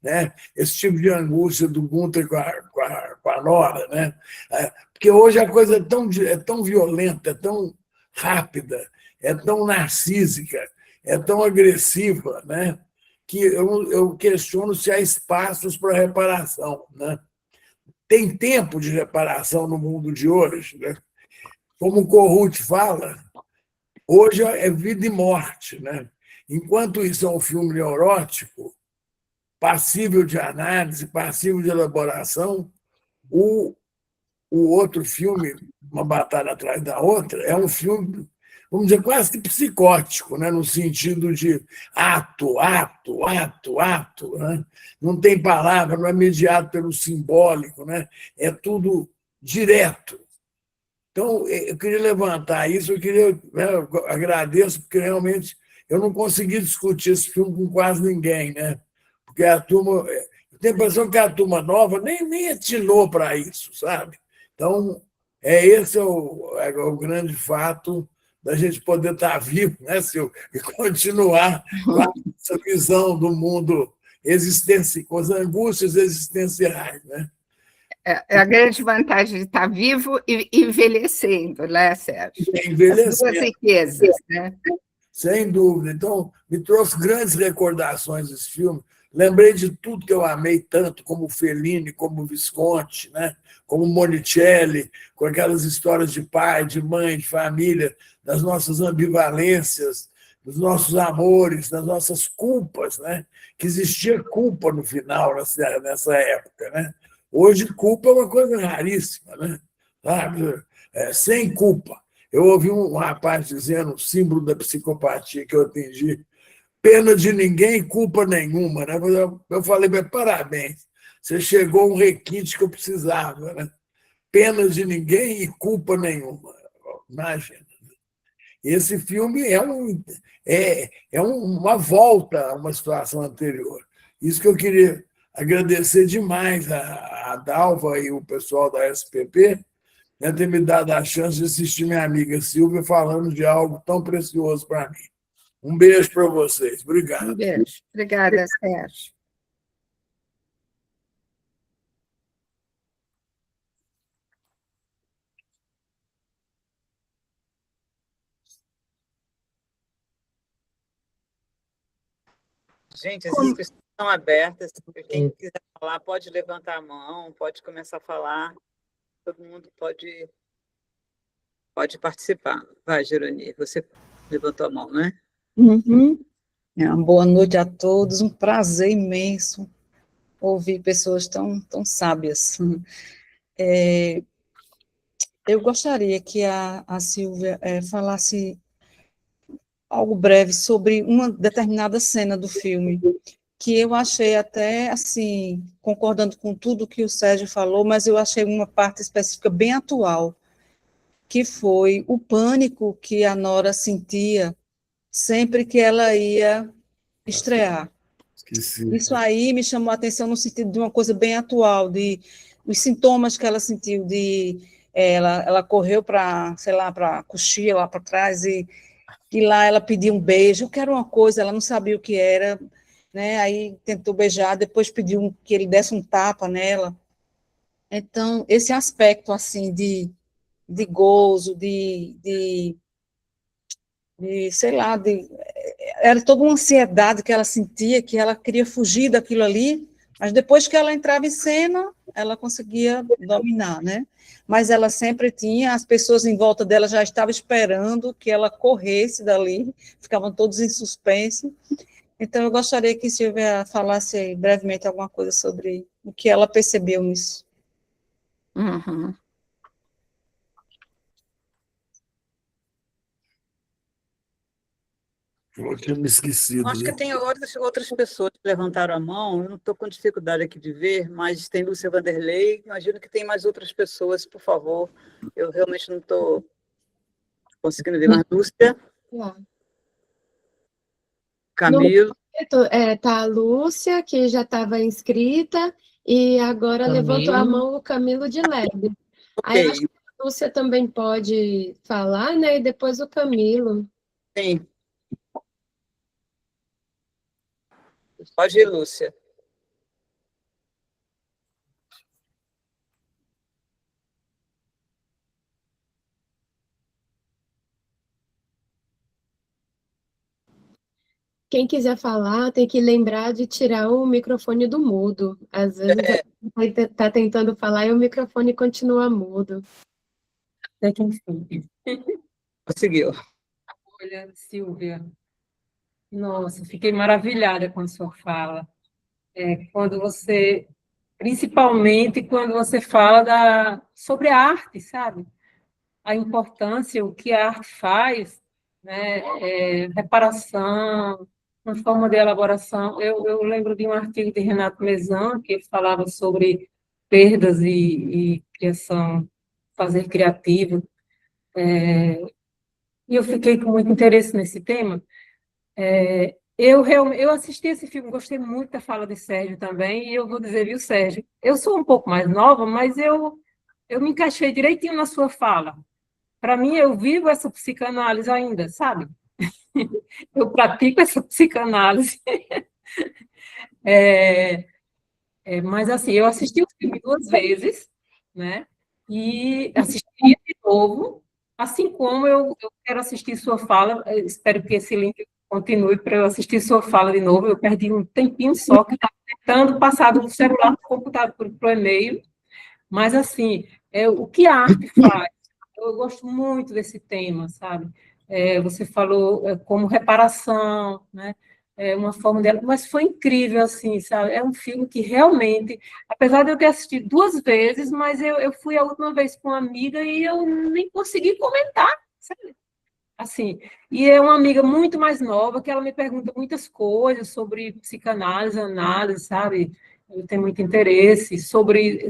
Né? Esse tipo de angústia do Gunther com a Nora, né? Porque hoje a coisa é tão violenta, é tão rápida, é tão narcísica, é tão agressiva, né? Que eu questiono se há espaços para reparação. Né? Tem tempo de reparação no mundo de hoje. Né? Como o Corrute fala, hoje é vida e morte. Né? Enquanto isso é um filme neurótico, passível de análise, passível de elaboração, o outro filme, Uma Batalha Atrás da Outra, é um filme, vamos dizer, quase que psicótico, né? No sentido de ato, ato, ato, ato. Né? Não tem palavra, não é mediado pelo simbólico, né? É tudo direto. Então, eu queria levantar isso, eu agradeço, porque realmente eu não consegui discutir esse filme com quase ninguém, né? Porque a turma. Tem a impressão que a turma nova nem atinou para isso, sabe? Então, esse é o grande fato da gente poder estar vivo, né, Silvio? E continuar com essa visão do mundo com as angústias existenciais, né? É a grande vantagem de estar vivo e envelhecendo, né, Sérgio? As duas riquezas, né? Sem dúvida. Então, me trouxe grandes recordações desse filme. Lembrei de tudo que eu amei tanto, como Fellini, como Visconti, né? Como Monicelli, com aquelas histórias de pai, de mãe, de família, das nossas ambivalências, dos nossos amores, das nossas culpas, né? Que existia culpa no final, nessa época, né? Hoje, culpa é uma coisa raríssima, né? Sabe? Sem culpa. Eu ouvi um rapaz dizendo, o símbolo da psicopatia que eu atendi, pena de ninguém, culpa nenhuma, né? Eu falei, parabéns, você chegou a um requinte que eu precisava, né? Pena de ninguém e culpa nenhuma. Imagina. Esse filme é uma volta a uma situação anterior. Isso que eu queria agradecer demais a Dalva e o pessoal da SPP, né, ter me dado a chance de assistir minha amiga Silvia falando de algo tão precioso para mim. Um beijo para vocês. Obrigado. Um beijo. Obrigada, Sérgio. Gente, as inscrições estão abertas. Quem quiser falar, pode levantar a mão, pode começar a falar. Todo mundo pode participar. Vai, Jeroni, você levantou a mão, né? Uhum. Uma boa noite a todos, um prazer imenso ouvir pessoas tão sábias. Eu gostaria que a Silvia falasse algo breve sobre uma determinada cena do filme, que eu achei até, assim, concordando com tudo que o Sérgio falou, mas eu achei uma parte específica bem atual, que foi o pânico que a Nora sentia sempre que ela ia estrear. Esqueci. Isso aí me chamou a atenção no sentido de uma coisa bem atual, de os sintomas que ela sentiu, ela correu para, sei lá, para a coxia, lá para trás, e lá ela pediu um beijo, eu quero uma coisa, ela não sabia o que era, né? Aí tentou beijar, depois pediu que ele desse um tapa nela. Então, esse aspecto, assim, de gozo, sei lá, era toda uma ansiedade que ela sentia, que ela queria fugir daquilo ali, mas depois que ela entrava em cena, ela conseguia dominar, né? Mas ela sempre tinha, as pessoas em volta dela já estavam esperando que ela corresse dali, ficavam todos em suspense. Então, eu gostaria que Silvia falasse brevemente alguma coisa sobre o que ela percebeu nisso. Uhum. Eu tinha me esquecido. Acho que Né? tem outras pessoas que levantaram a mão, eu não estou com dificuldade aqui de ver, mas tem Lúcia Vanderlei, imagino que tem mais outras pessoas, por favor. Eu realmente não estou conseguindo ver, mas Lúcia, Camilo. Tá a Lúcia, que já estava inscrita, e agora Camilo. levantou a mão o Camilo de Lebe. Aí eu acho Ok, que a Lúcia também pode falar, né? E depois o Camilo. sim. Pode ir, Lúcia. Quem quiser falar tem que lembrar de tirar o microfone do mudo. Às vezes está tentando falar e o microfone continua mudo. Até que enfim. Conseguiu. Olha, Silvia, nossa, fiquei maravilhada com a sua fala. Principalmente quando você fala sobre a arte, sabe? A importância, o que a arte faz, né? Reparação, uma forma de elaboração. Eu lembro de um artigo de Renato Mezan, que falava sobre perdas e criação, fazer criativo. E eu fiquei com muito interesse nesse tema. Eu assisti esse filme, gostei muito da fala de Sérgio também, e eu vou dizer, viu, Sérgio, eu sou um pouco mais nova, mas eu me encaixei direitinho na sua fala. Para mim, eu vivo essa psicanálise ainda, sabe? Eu pratico essa psicanálise. Mas, assim, eu assisti o filme 2 vezes, né? E assistiria de novo, assim como eu quero assistir sua fala. Eu espero que esse link continue para eu assistir sua fala de novo. Eu perdi um tempinho só, que estava tentando passar do celular para o computador, para o e-mail. Mas, assim, o que a arte faz? Eu gosto muito desse tema, sabe? Você falou como reparação, né? Uma forma dela, mas foi incrível, assim, sabe? É um filme que realmente, apesar de eu ter assistido 2 vezes, mas eu fui a última vez com uma amiga e eu nem consegui comentar, sabe? Assim, e é uma amiga muito mais nova, que ela me pergunta muitas coisas sobre psicanálise, análise, sabe? Eu tenho muito interesse sobre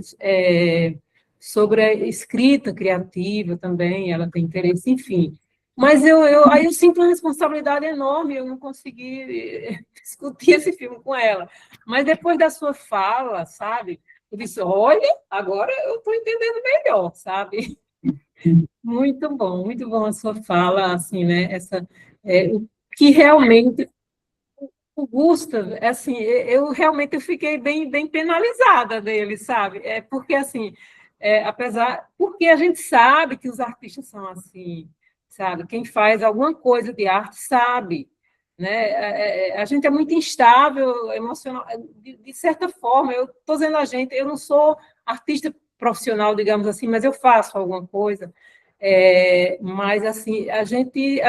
a escrita criativa também, ela tem interesse, enfim. Mas aí eu sinto uma responsabilidade enorme, eu não consegui discutir esse filme com ela. Mas depois da sua fala, sabe? Eu disse, olha, agora eu estou entendendo melhor, sabe? Muito bom a sua fala, assim, né? O que realmente o Gustav, assim, eu realmente eu fiquei bem penalizada dele, sabe? Porque assim, porque a gente sabe que os artistas são assim, sabe? Quem faz alguma coisa de arte sabe, né? A gente é muito instável emocional, de certa forma. Eu estou dizendo a gente, eu não sou artista profissional, digamos assim, mas eu faço alguma coisa. Mas assim, a gente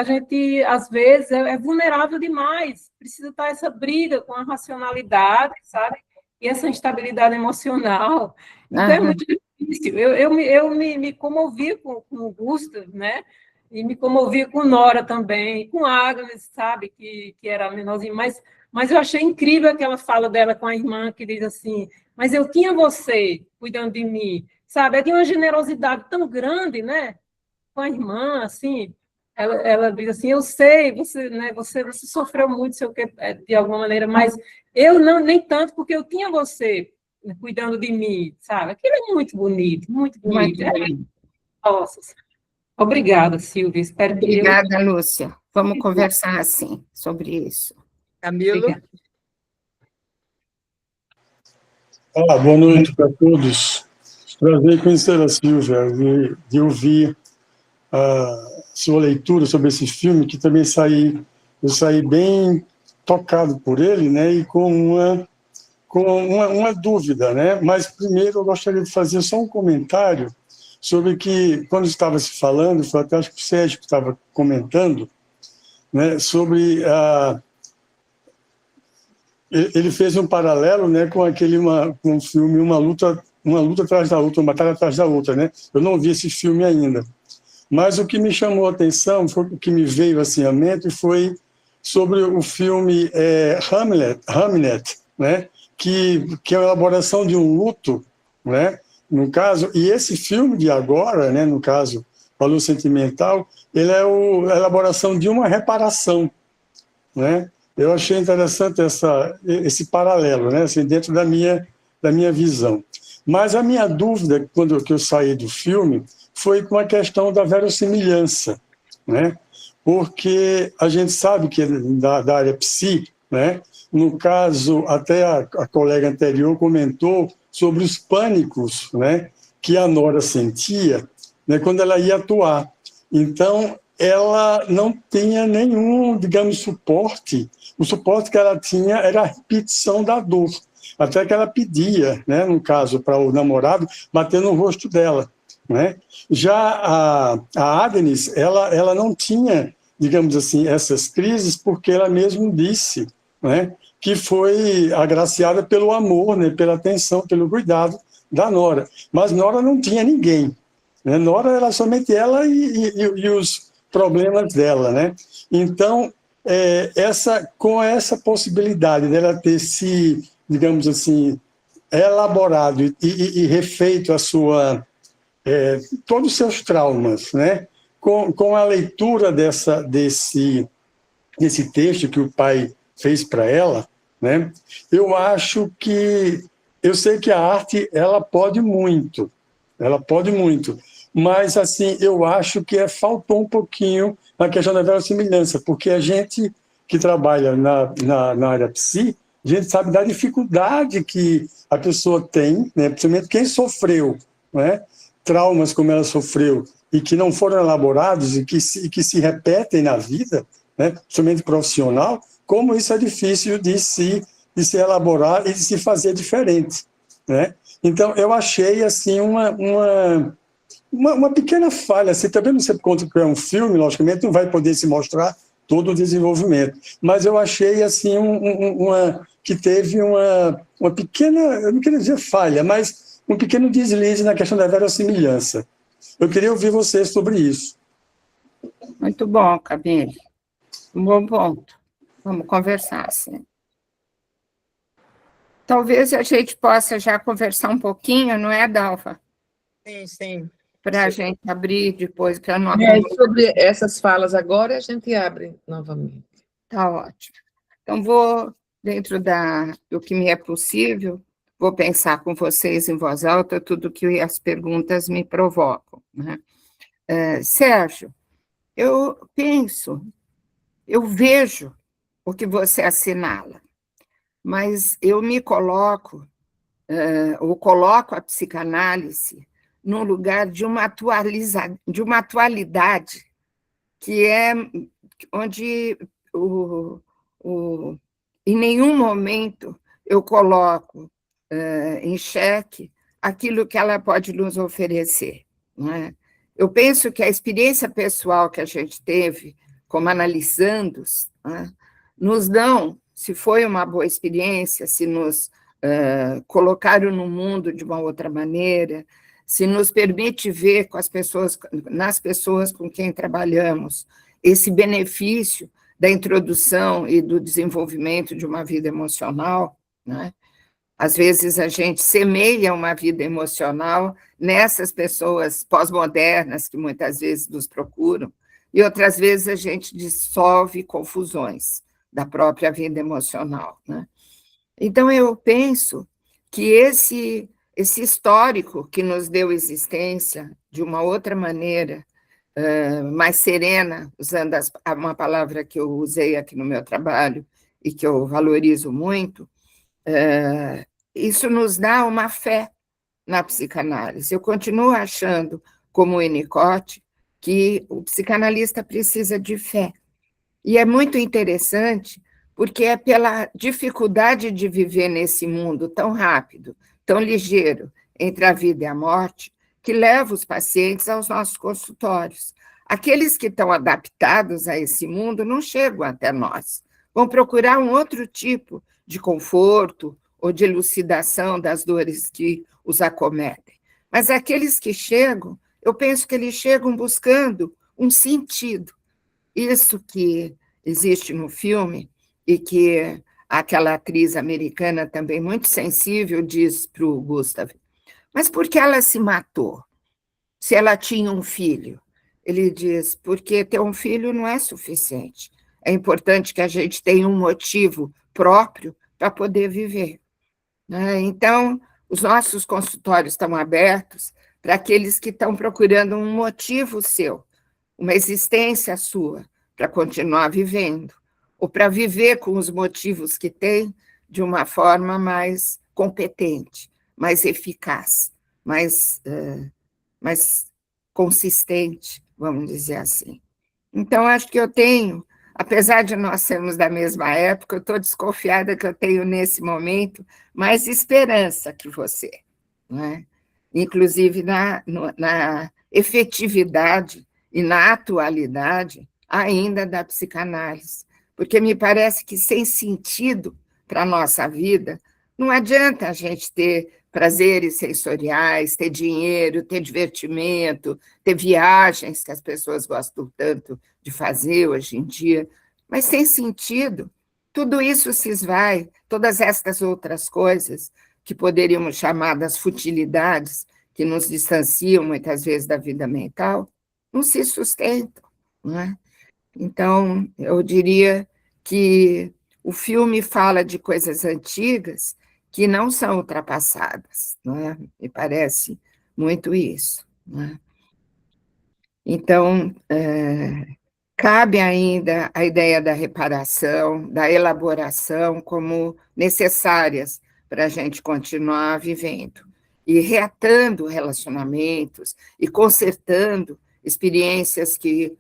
às vezes é vulnerável demais, precisa estar essa briga com a racionalidade, sabe? E essa instabilidade emocional. Então é muito difícil. Eu me comovi com o Gustav, né? E me comovi com Nora também, com Agnes, sabe? Que era menorzinho, mas eu achei incrível aquela fala dela com a irmã, que diz assim: mas eu tinha você cuidando de mim, sabe? É de uma generosidade tão grande, né? Com a irmã, assim, ela diz assim, eu sei, você, né, você sofreu muito, sei o que, de alguma maneira, mas eu não, nem tanto, porque eu tinha você cuidando de mim, sabe? Aquilo é muito bonito, muito bonito. Nossa, obrigada, Silvia, espero que Obrigada, Lúcia. Vamos conversar, assim, sobre isso. Camilo? Obrigada. Olá, boa noite para todos. Prazer conhecer a Silvia, de ouvir a sua leitura sobre esse filme, que também eu saí bem tocado por ele, né, e com uma dúvida, né? Mas primeiro eu gostaria de fazer só um comentário sobre que, quando estava se falando, foi até acho que o Sérgio que estava comentando, né, sobre ele fez um paralelo, né, com com o filme uma luta atrás da outra, uma batalha atrás da outra, né? Eu não vi esse filme ainda. Mas o que me chamou a atenção, o que me veio assim à mente, foi sobre o filme Hamlet, né? Que é a elaboração de um luto, né? No caso, e esse filme de agora, né? No caso, Valor Sentimental, ele é a elaboração de uma reparação, né? Eu achei interessante esse paralelo, né? Assim, dentro da minha visão. Mas a minha dúvida, quando eu saí do filme, foi com a questão da verossimilhança, né? Porque a gente sabe que da área psi, né? No caso, até a colega anterior comentou sobre os pânicos, né? Que a Nora sentia, né? Quando ela ia atuar. Então, ela não tinha nenhum, digamos, suporte. O suporte que ela tinha era a repetição da dor. Até que ela pedia, né, no caso, para o namorado, bater no rosto dela, né? Já a Agnes, ela não tinha, digamos assim, essas crises, porque ela mesma disse, né, que foi agraciada pelo amor, né, pela atenção, pelo cuidado da Nora. Mas Nora não tinha ninguém, né? Nora era somente ela e os problemas dela, né? Então, com essa possibilidade dela ter se, digamos assim, elaborado e refeito todos os seus traumas, né? Com a leitura desse texto que o pai fez para ela, né? Eu sei que a arte ela pode muito, mas assim eu acho que faltou um pouquinho na questão da verossimilhança, porque a gente que trabalha na área psi, a gente sabe da dificuldade que a pessoa tem, né? Principalmente quem sofreu, né? Traumas como ela sofreu e que não foram elaborados e que se repetem na vida, né? Principalmente profissional, como isso é difícil de se elaborar e de se fazer diferente, né? Então, eu achei assim uma pequena falha. Assim, também não sei por conta que é um filme, logicamente, não vai poder se mostrar todo o desenvolvimento. Mas eu achei assim que teve uma pequena, eu não queria dizer falha, mas um pequeno deslize na questão da verossimilhança. Eu queria ouvir vocês sobre isso. Muito bom, Camille. Um bom ponto. Vamos conversar, sim. Talvez a gente possa já conversar um pouquinho, não é, Dalva? Sim, sim. Para a gente abrir depois, para não Sobre essas falas agora, a gente abre novamente. Tá ótimo. Então, vou, dentro do que me é possível, vou pensar com vocês em voz alta tudo que as perguntas me provocam, né? Sérgio, eu penso, eu vejo o que você assinala, mas eu me coloco, ou coloco a psicanálise num lugar de uma atualidade que é onde em nenhum momento eu coloco em xeque aquilo que ela pode nos oferecer, não é? Eu penso que a experiência pessoal que a gente teve, como analisandos, né, nos dão, se foi uma boa experiência, se nos colocaram no mundo de uma outra maneira, se nos permite ver com as pessoas, nas pessoas com quem trabalhamos, esse benefício da introdução e do desenvolvimento de uma vida emocional, né? Às vezes a gente semeia uma vida emocional nessas pessoas pós-modernas que muitas vezes nos procuram, e outras vezes a gente dissolve confusões da própria vida emocional, né? Então, eu penso que esse histórico que nos deu existência de uma outra maneira, mais serena, usando uma palavra que eu usei aqui no meu trabalho e que eu valorizo muito, isso nos dá uma fé na psicanálise. Eu continuo achando, como o Winnicott, que o psicanalista precisa de fé. E é muito interessante, porque é pela dificuldade de viver nesse mundo tão rápido, tão ligeiro, entre a vida e a morte, que leva os pacientes aos nossos consultórios. Aqueles que estão adaptados a esse mundo não chegam até nós, vão procurar um outro tipo de conforto ou de elucidação das dores que os acometem. Mas aqueles que chegam, eu penso que eles chegam buscando um sentido. Isso que existe no filme, e que aquela atriz americana também muito sensível diz para o Gustav, mas por que ela se matou? Se ela tinha um filho? Ele diz, porque ter um filho não é suficiente. É importante que a gente tenha um motivo próprio para poder viver, né? Então, os nossos consultórios estão abertos para aqueles que estão procurando um motivo seu, uma existência sua, para continuar vivendo, ou para viver com os motivos que tem de uma forma mais competente, mais eficaz, mais consistente, vamos dizer assim. Então, acho que eu tenho, apesar de nós sermos da mesma época, eu estou desconfiada que eu tenho, nesse momento, mais esperança que você, não é? Inclusive na efetividade e na atualidade ainda da psicanálise, porque me parece que sem sentido para a nossa vida, não adianta a gente ter prazeres sensoriais, ter dinheiro, ter divertimento, ter viagens que as pessoas gostam tanto de fazer hoje em dia, mas sem sentido. Tudo isso se esvai, todas estas outras coisas que poderíamos chamar das futilidades, que nos distanciam muitas vezes da vida mental, não se sustentam, não é? Então, eu diria que o filme fala de coisas antigas que não são ultrapassadas, não é? Me parece muito isso, não é? Então, cabe ainda a ideia da reparação, da elaboração como necessárias para a gente continuar vivendo e reatando relacionamentos e consertando experiências que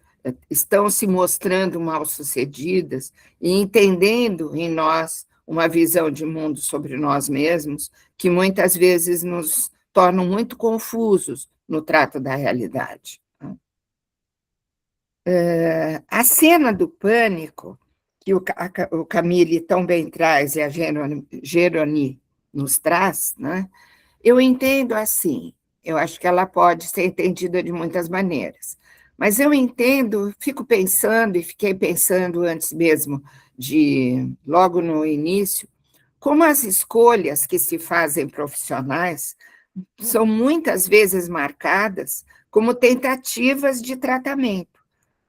estão se mostrando mal-sucedidas e entendendo em nós uma visão de mundo sobre nós mesmos que muitas vezes nos tornam muito confusos no trato da realidade. A cena do pânico, que o Camille tão bem traz e a Geroni nos traz, né? Eu entendo assim, eu acho que ela pode ser entendida de muitas maneiras, mas eu entendo, fico pensando, e fiquei pensando antes mesmo logo no início, como as escolhas que se fazem profissionais são muitas vezes marcadas como tentativas de tratamento,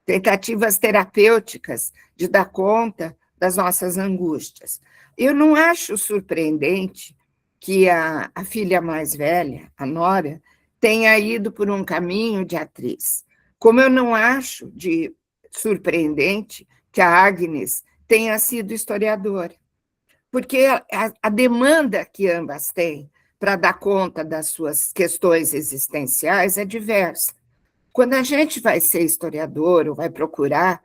tentativas terapêuticas de dar conta das nossas angústias. Eu não acho surpreendente que a filha mais velha, a Nora, tenha ido por um caminho de atriz. Como eu não acho surpreendente que a Agnes tenha sido historiadora, porque a demanda que ambas têm para dar conta das suas questões existenciais é diversa. Quando a gente vai ser historiador ou vai procurar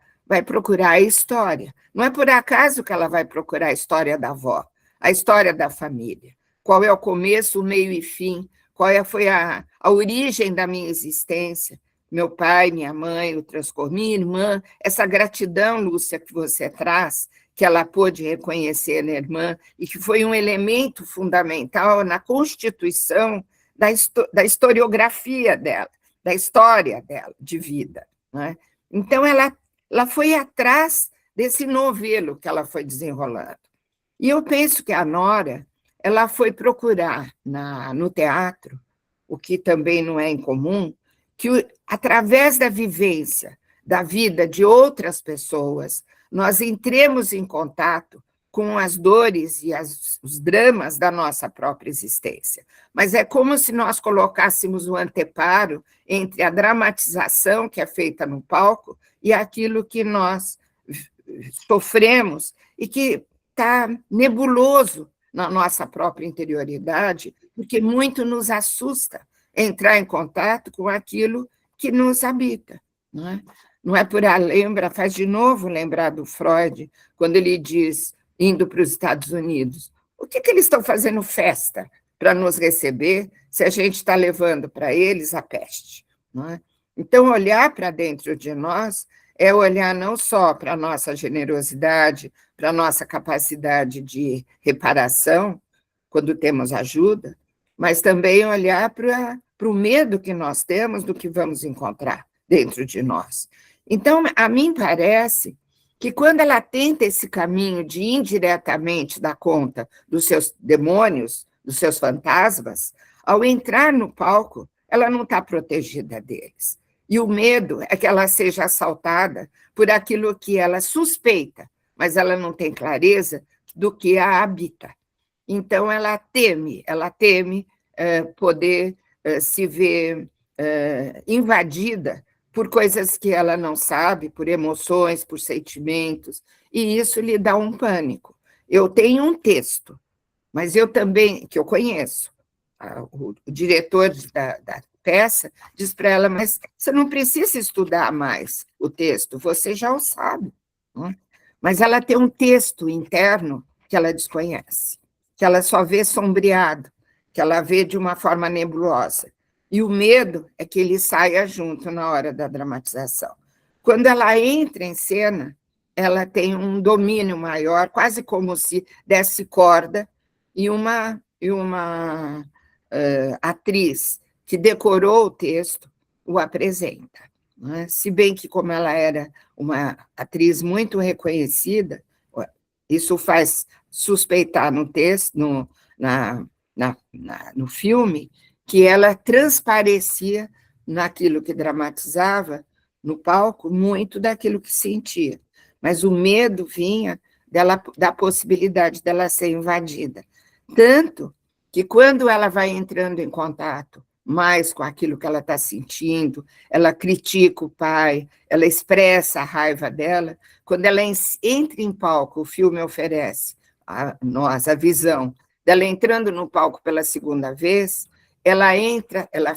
a história. Não é por acaso que ela vai procurar a história da avó, a história da família. Qual é o começo, o meio e fim, foi a origem da minha existência, meu pai, minha mãe, o transcorrer, minha irmã, essa gratidão, Lúcia, que você traz, que ela pôde reconhecer na irmã, e que foi um elemento fundamental na constituição da historiografia dela, da história dela, de vida. Né? Então, ela foi atrás desse novelo que ela foi desenrolando. E eu penso que a Nora, ela foi procurar no teatro, o que também não é incomum, que através da vivência da vida de outras pessoas, nós entremos em contato com as dores e os dramas da nossa própria existência. Mas é como se nós colocássemos o anteparo entre a dramatização que é feita no palco e aquilo que nós sofremos e que está nebuloso na nossa própria interioridade, porque muito nos assusta entrar em contato com aquilo que nos habita. Não é? Não é por faz de novo lembrar do Freud, quando ele diz, indo para os Estados Unidos, o que eles estão fazendo festa para nos receber se a gente está levando para eles a peste? Não é? Então, olhar para dentro de nós é olhar não só para a nossa generosidade, para a nossa capacidade de reparação, quando temos ajuda, mas também olhar para o medo que nós temos do que vamos encontrar dentro de nós. Então, a mim parece que quando ela tenta esse caminho de indiretamente dar conta dos seus demônios, dos seus fantasmas, ao entrar no palco, ela não está protegida deles. E o medo é que ela seja assaltada por aquilo que ela suspeita, mas ela não tem clareza do que a habita. Então, ela teme poder se ver invadida por coisas que ela não sabe, por emoções, por sentimentos, e isso lhe dá um pânico. Eu tenho um texto, mas eu também, que eu conheço, o diretor da peça diz para ela, mas você não precisa estudar mais o texto, você já o sabe. Não é? Mas ela tem um texto interno que ela desconhece, que ela só vê sombreado, que ela vê de uma forma nebulosa. E o medo é que ele saia junto na hora da dramatização. Quando ela entra em cena, ela tem um domínio maior, quase como se desse corda, e uma atriz que decorou o texto o apresenta. Né? Se bem que, como ela era uma atriz muito reconhecida, isso faz suspeitar no texto, no filme, que ela transparecia naquilo que dramatizava no palco muito daquilo que sentia. Mas o medo vinha da possibilidade dela ser invadida. Tanto que, quando ela vai entrando em contato mais com aquilo que ela está sentindo, ela critica o pai, ela expressa a raiva dela. Quando ela entra em palco, o filme oferece a nós a visão dela entrando no palco pela segunda vez, ela entra, ela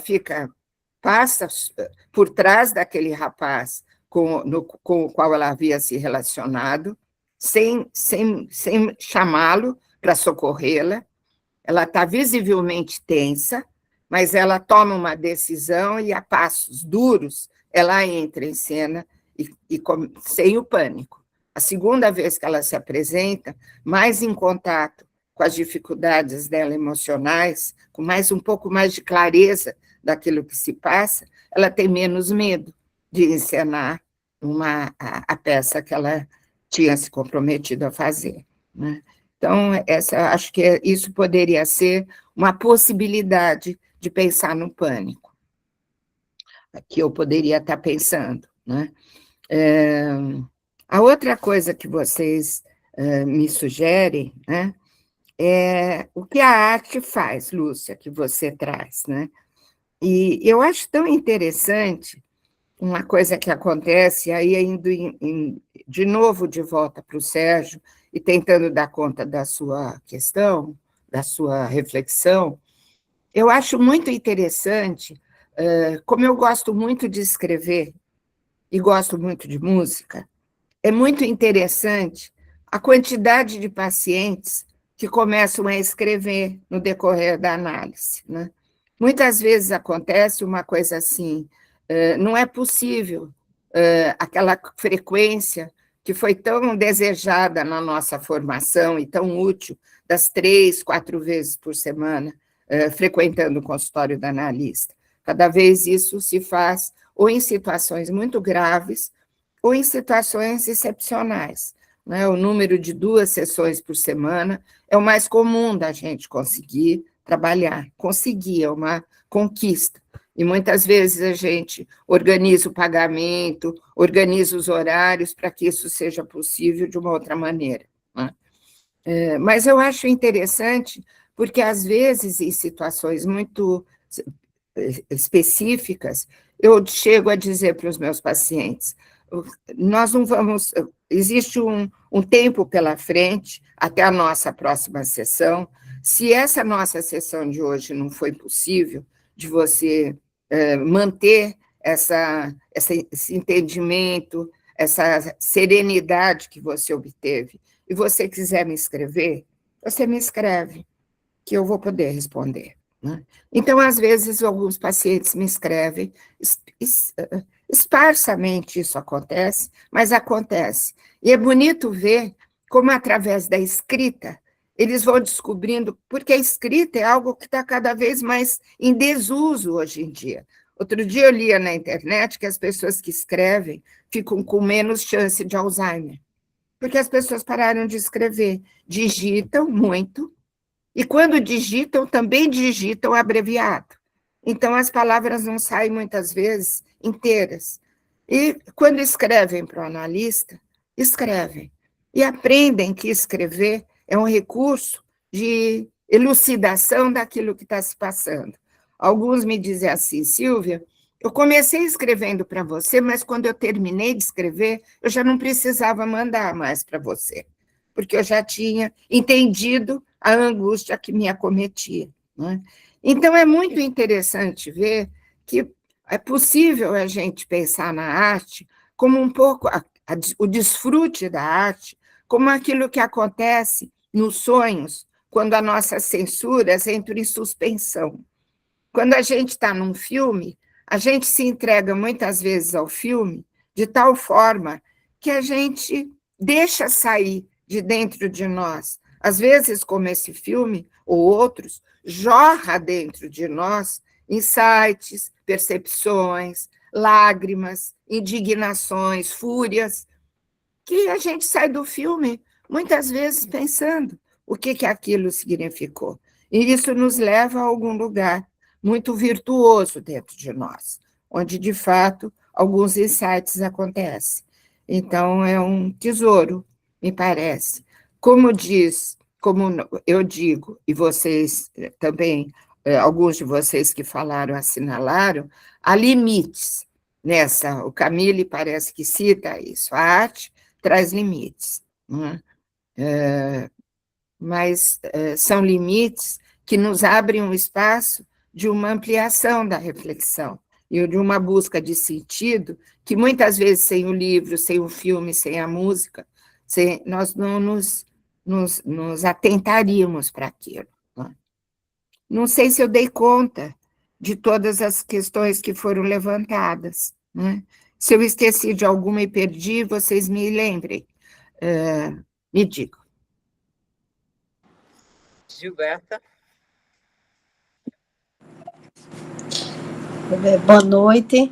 passa por trás daquele rapaz com o qual ela havia se relacionado, sem chamá-lo para socorrê-la. Ela está visivelmente tensa, mas ela toma uma decisão e, a passos duros, ela entra em cena sem o pânico. A segunda vez que ela se apresenta, mais em contato com as dificuldades dela emocionais, com um pouco mais de clareza daquilo que se passa, ela tem menos medo de encenar a peça que ela tinha se comprometido a fazer, né? Então, acho que isso poderia ser uma possibilidade de pensar no pânico, que eu poderia estar pensando, né? A outra coisa que vocês me sugerem, né, é o que a arte faz, Lúcia, que você traz, né? E eu acho tão interessante uma coisa que acontece, aí indo de novo de volta para o Sérgio, e tentando dar conta da sua questão, da sua reflexão, eu acho muito interessante, como eu gosto muito de escrever e gosto muito de música, é muito interessante a quantidade de pacientes que começam a escrever no decorrer da análise, né? Muitas vezes acontece uma coisa assim, não é possível aquela frequência que foi tão desejada na nossa formação e tão útil, das 3, 4 vezes por semana, frequentando o consultório da analista. Cada vez isso se faz ou em situações muito graves ou em situações excepcionais, né? O número de 2 sessões por semana é o mais comum da gente conseguir trabalhar. Conseguir é uma conquista. E muitas vezes a gente organiza o pagamento, organiza os horários para que isso seja possível de uma outra maneira, né? Mas eu acho interessante, porque às vezes, em situações muito específicas, eu chego a dizer para os meus pacientes, nós não vamos... Existe um tempo pela frente, até a nossa próxima sessão. Se essa nossa sessão de hoje não foi possível, de você manter esse entendimento, essa serenidade que você obteve, e você quiser me escrever, você me escreve, que eu vou poder responder, né? Então, às vezes, alguns pacientes me escrevem, esparsamente isso acontece, mas acontece. E é bonito ver como, através da escrita, eles vão descobrindo, porque a escrita é algo que está cada vez mais em desuso hoje em dia. Outro dia eu lia na internet que as pessoas que escrevem ficam com menos chance de Alzheimer, porque as pessoas pararam de escrever, digitam muito, e quando digitam, também digitam abreviado. Então, as palavras não saem muitas vezes inteiras. E quando escrevem para o analista, escrevem. E aprendem que escrever é um recurso de elucidação daquilo que está se passando. Alguns me dizem assim, Silvia, eu comecei escrevendo para você, mas quando eu terminei de escrever, eu já não precisava mandar mais para você, porque eu já tinha entendido a angústia que me acometia, né? Então, é muito interessante ver que é possível a gente pensar na arte como um pouco o desfrute da arte, como aquilo que acontece nos sonhos, quando as nossas censuras entram em suspensão. Quando a gente está num filme, a gente se entrega muitas vezes ao filme de tal forma que a gente deixa sair de dentro de nós. Às vezes, como esse filme, ou outros, jorra dentro de nós insights, percepções, lágrimas, indignações, fúrias, que a gente sai do filme muitas vezes pensando o que aquilo significou. E isso nos leva a algum lugar muito virtuoso dentro de nós, onde, de fato, alguns insights acontecem. Então, é um tesouro, me parece. Como eu digo, e vocês também alguns de vocês que falaram assinalaram, há limites nessa. O Camille parece que cita isso. A arte traz limites, né? Mas são limites que nos abrem um espaço de uma ampliação da reflexão e de uma busca de sentido que muitas vezes sem o livro, sem o filme, sem a música, nós não nos atentaríamos para aquilo. Né? Não sei se eu dei conta de todas as questões que foram levantadas. Né? Se eu esqueci de alguma e perdi, vocês me lembrem, me digam. Gilberta. Boa noite.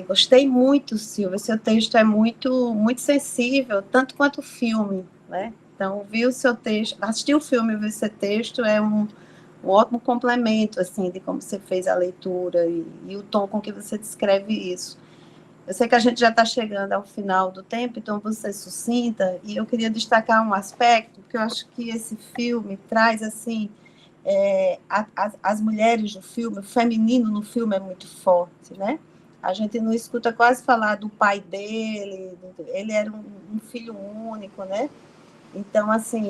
Gostei muito, Silvia. Seu texto é muito, muito sensível, tanto quanto o filme, né? Então, vi o seu texto, assistir o filme e ver seu texto é um ótimo complemento, assim, de como você fez a leitura e o tom com que você descreve isso. Eu sei que a gente já está chegando ao final do tempo, então você sucinta, e eu queria destacar um aspecto, que eu acho que esse filme traz, assim, as mulheres do filme, o feminino no filme é muito forte, né? A gente não escuta quase falar do pai dele, ele era um filho único, né? Então, assim,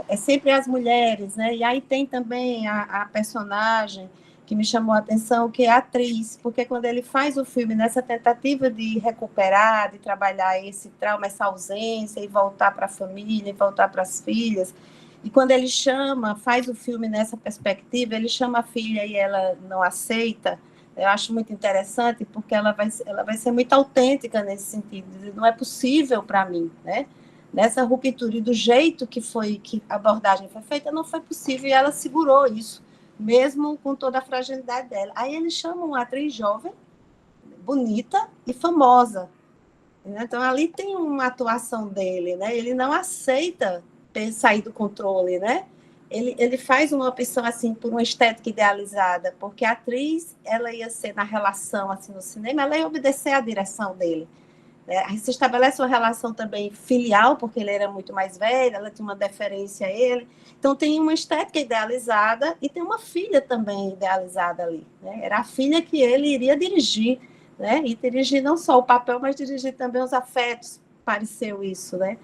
é sempre as mulheres, né? E aí tem também a personagem que me chamou a atenção, que é a atriz, porque quando ele faz o filme nessa tentativa de recuperar, de trabalhar esse trauma, essa ausência, e voltar para a família, e voltar para as filhas, e quando ele faz o filme nessa perspectiva, ele chama a filha e ela não aceita. Eu acho muito interessante, porque ela vai ser muito autêntica nesse sentido, não é possível para mim, né? Nessa ruptura e do jeito que a abordagem foi feita, não foi possível, e ela segurou isso, mesmo com toda a fragilidade dela. Aí eles chamam uma atriz jovem, bonita e famosa. Então, ali tem uma atuação dele, né? Ele não aceita sair do controle, né? Ele faz uma opção, assim, por uma estética idealizada, porque a atriz, ela ia ser, na relação, assim, no cinema, ela ia obedecer à direção dele. Aí se estabelece uma relação também filial, porque ele era muito mais velho, ela tinha uma deferência a ele. Então, tem uma estética idealizada e tem uma filha também idealizada ali. Né? Era a filha que ele iria dirigir, né? E dirigir não só o papel, mas dirigir também os afetos, pareceu isso, né?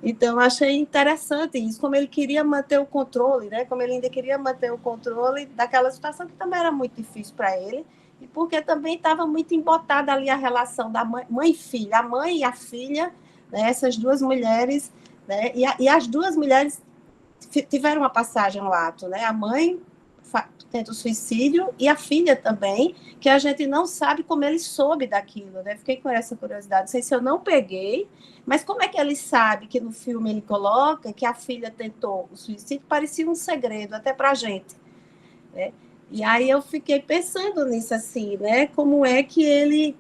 Então, achei interessante isso, como ele queria manter o controle, né? Como ele ainda queria manter o controle daquela situação que também era muito difícil para ele, e porque também estava muito embotada ali a relação da mãe e filha, a mãe e a filha, né? Essas duas mulheres, né? E as duas mulheres tiveram uma passagem no ato, né? A mãe tenta o suicídio e a filha também, que a gente não sabe como ele soube daquilo, né? Fiquei com essa curiosidade, não sei se eu não peguei, mas como é que ele sabe que no filme ele coloca que a filha tentou o suicídio? Parecia um segredo até para a gente, né? E aí eu fiquei pensando nisso, assim, né? Como é que ele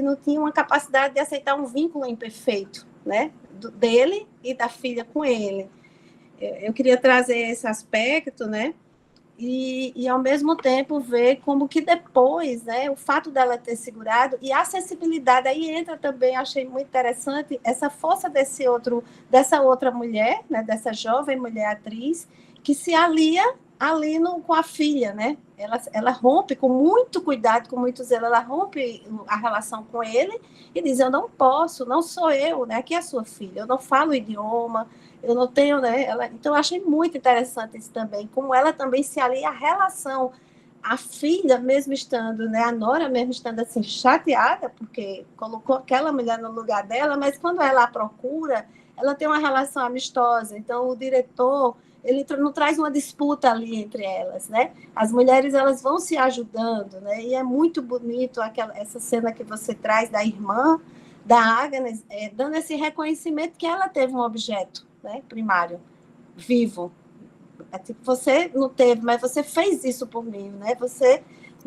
não tinha uma capacidade de aceitar um vínculo imperfeito, né? Dele e da filha com ele. Eu queria trazer esse aspecto, né? E ao mesmo tempo ver como que depois, né, o fato dela ter segurado e a acessibilidade, aí entra também, achei muito interessante, essa força dessa outra mulher, né, dessa jovem mulher atriz, que se alia ali com a filha, né? Ela rompe com muito cuidado, com muito zelo, ela rompe a relação com ele e diz, eu não posso, não sou eu, né? Aqui é a sua filha, eu não falo o idioma, eu não tenho, né? Então, eu achei muito interessante isso também, como ela também se alia à relação, a filha mesmo estando, né? A nora mesmo estando assim, chateada, porque colocou aquela mulher no lugar dela, mas quando ela a procura, ela tem uma relação amistosa, então o diretor, ele não traz uma disputa ali entre elas, né? As mulheres, elas vão se ajudando, né? E é muito bonito essa cena que você traz da irmã, da Agnes, dando esse reconhecimento que ela teve um objeto, né, primário, vivo. Você não teve, mas você fez isso por mim, né?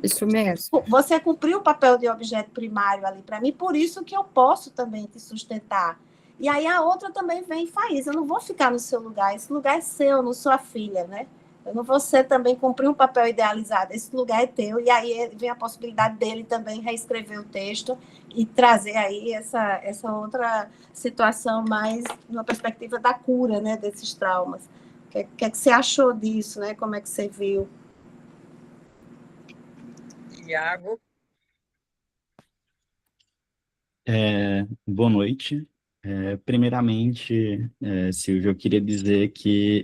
Isso mesmo. Você cumpriu o papel de objeto primário ali para mim, por isso que eu posso também te sustentar. E aí a outra também vem e faz, eu não vou ficar no seu lugar, esse lugar é seu, eu não sou a filha, né? Eu não vou ser também cumprir um papel idealizado, esse lugar é teu, e aí vem a possibilidade dele também reescrever o texto e trazer aí essa outra situação mais numa perspectiva da cura, né, desses traumas. que é que você achou disso, né? Como é que você viu? Iago, Boa noite. Primeiramente, Silvio, eu queria dizer que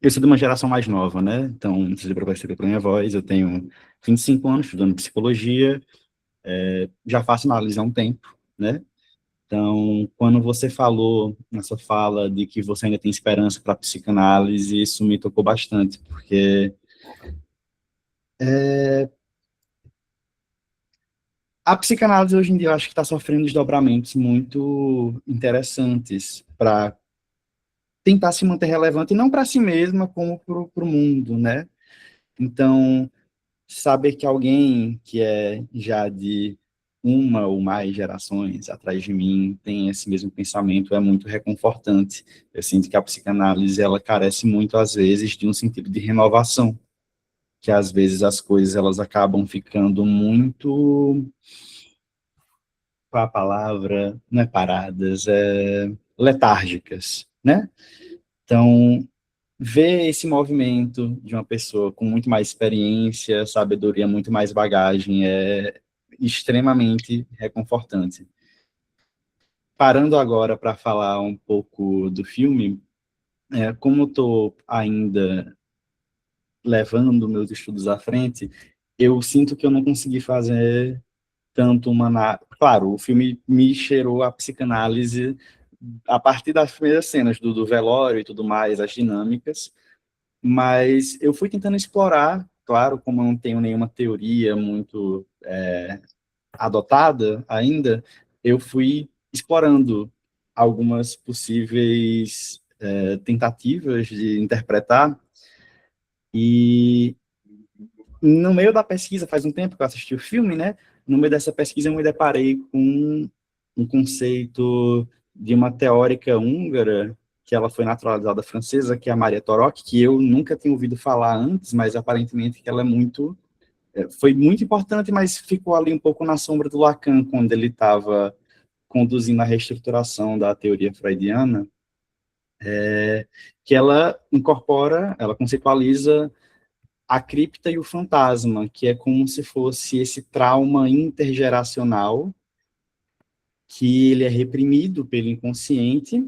eu sou de uma geração mais nova, né? Então, não sei se para perceber pela minha voz, eu tenho 25 anos, estudando psicologia, já faço análise há um tempo, né? Então, quando você falou na sua fala de que você ainda tem esperança para a psicanálise, isso me tocou bastante, porque a psicanálise hoje em dia eu acho que está sofrendo desdobramentos muito interessantes para tentar se manter relevante, não para si mesma, como para o mundo, né? Então, saber que alguém que é já de uma ou mais gerações atrás de mim tem esse mesmo pensamento é muito reconfortante. Eu sinto que a psicanálise, ela carece muito, às vezes, de um sentido de renovação, que às vezes as coisas elas acabam ficando muito, qual a palavra, não é paradas, letárgicas, né? Então, ver esse movimento de uma pessoa com muito mais experiência, sabedoria, muito mais bagagem é extremamente reconfortante. Parando agora para falar um pouco do filme, como eu estou ainda levando meus estudos à frente, eu sinto que eu não consegui fazer tanto Claro, o filme me cheirou a psicanálise a partir das primeiras cenas do velório e tudo mais, as dinâmicas, mas eu fui tentando explorar, claro, como eu não tenho nenhuma teoria muito adotada ainda, eu fui explorando algumas possíveis tentativas de interpretar, e no meio da pesquisa, faz um tempo que eu assisti o filme, né? No meio dessa pesquisa eu me deparei com um conceito de uma teórica húngara, que ela foi naturalizada francesa, que é a Maria Torok, que eu nunca tinha ouvido falar antes, mas aparentemente que ela foi muito importante, mas ficou ali um pouco na sombra do Lacan, quando ele estava conduzindo a reestruturação da teoria freudiana, que ela conceitualiza a cripta e o fantasma, que é como se fosse esse trauma intergeracional, que ele é reprimido pelo inconsciente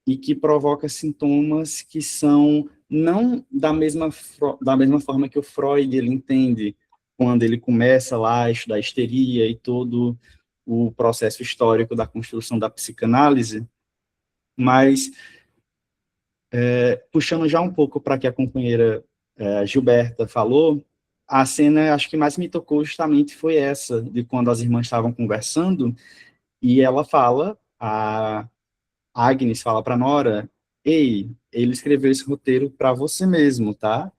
e que provoca sintomas que são não da mesma forma que o Freud ele entende, quando ele começa lá a estudar histeria e todo o processo histórico da construção da psicanálise, mas puxando já um pouco para que a companheira Gilberta falou, a cena, acho que mais me tocou justamente foi essa, de quando as irmãs estavam conversando, e ela fala, a Agnes fala para Nora, ei, ele escreveu esse roteiro para você mesmo, tá?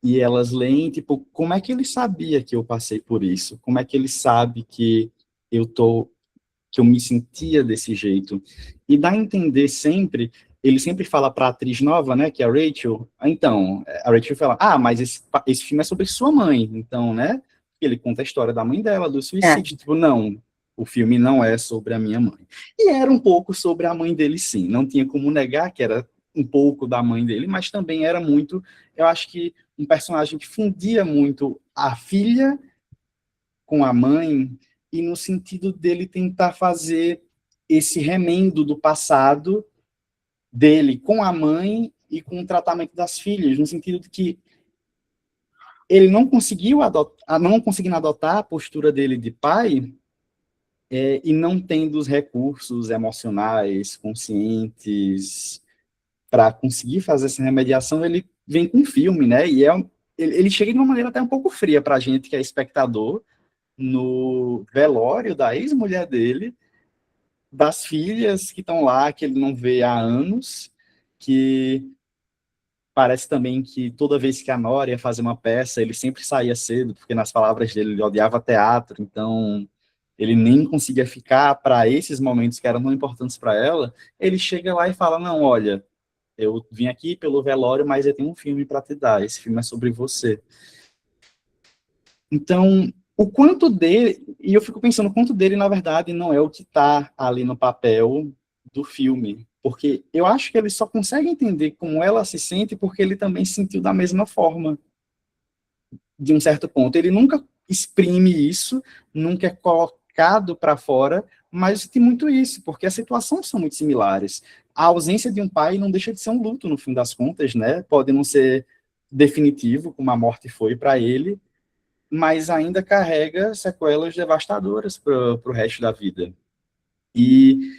E elas leem, tipo, como é que ele sabia que eu passei por isso? Como é que ele sabe que que eu me sentia desse jeito? E dá a entender sempre, ele sempre fala para a atriz nova, né, que é a Rachel, então, a Rachel fala, mas esse filme é sobre sua mãe, então, né, ele conta a história da mãe dela, do suicídio, tipo, não, o filme não é sobre a minha mãe. E era um pouco sobre a mãe dele, sim, não tinha como negar que era um pouco da mãe dele, mas também era muito, eu acho que um personagem que fundia muito a filha com a mãe, e no sentido dele tentar fazer esse remendo do passado dele com a mãe e com o tratamento das filhas, no sentido de que ele não conseguindo adotar a postura dele de pai, e não tendo os recursos emocionais, conscientes, para conseguir fazer essa remediação, ele vem com um filme, né? E ele chega de uma maneira até um pouco fria para a gente, que é espectador, no velório da ex-mulher dele, das filhas que estão lá, que ele não vê há anos, que parece também que toda vez que a Nora ia fazer uma peça, ele sempre saía cedo, porque nas palavras dele, ele odiava teatro, então ele nem conseguia ficar para esses momentos que eram tão importantes para ela. Ele chega lá e fala, não, olha, eu vim aqui pelo velório, mas eu tenho um filme para te dar, esse filme é sobre você. Então, o quanto dele, e eu fico pensando, o quanto dele, na verdade, não é o que está ali no papel do filme, porque eu acho que ele só consegue entender como ela se sente porque ele também sentiu da mesma forma, de um certo ponto. Ele nunca exprime isso, nunca é colocado para fora, mas tem muito isso, porque as situações são muito similares. A ausência de um pai não deixa de ser um luto, no fim das contas, né? Pode não ser definitivo, como a morte foi para ele, mas ainda carrega sequelas devastadoras para o resto da vida. E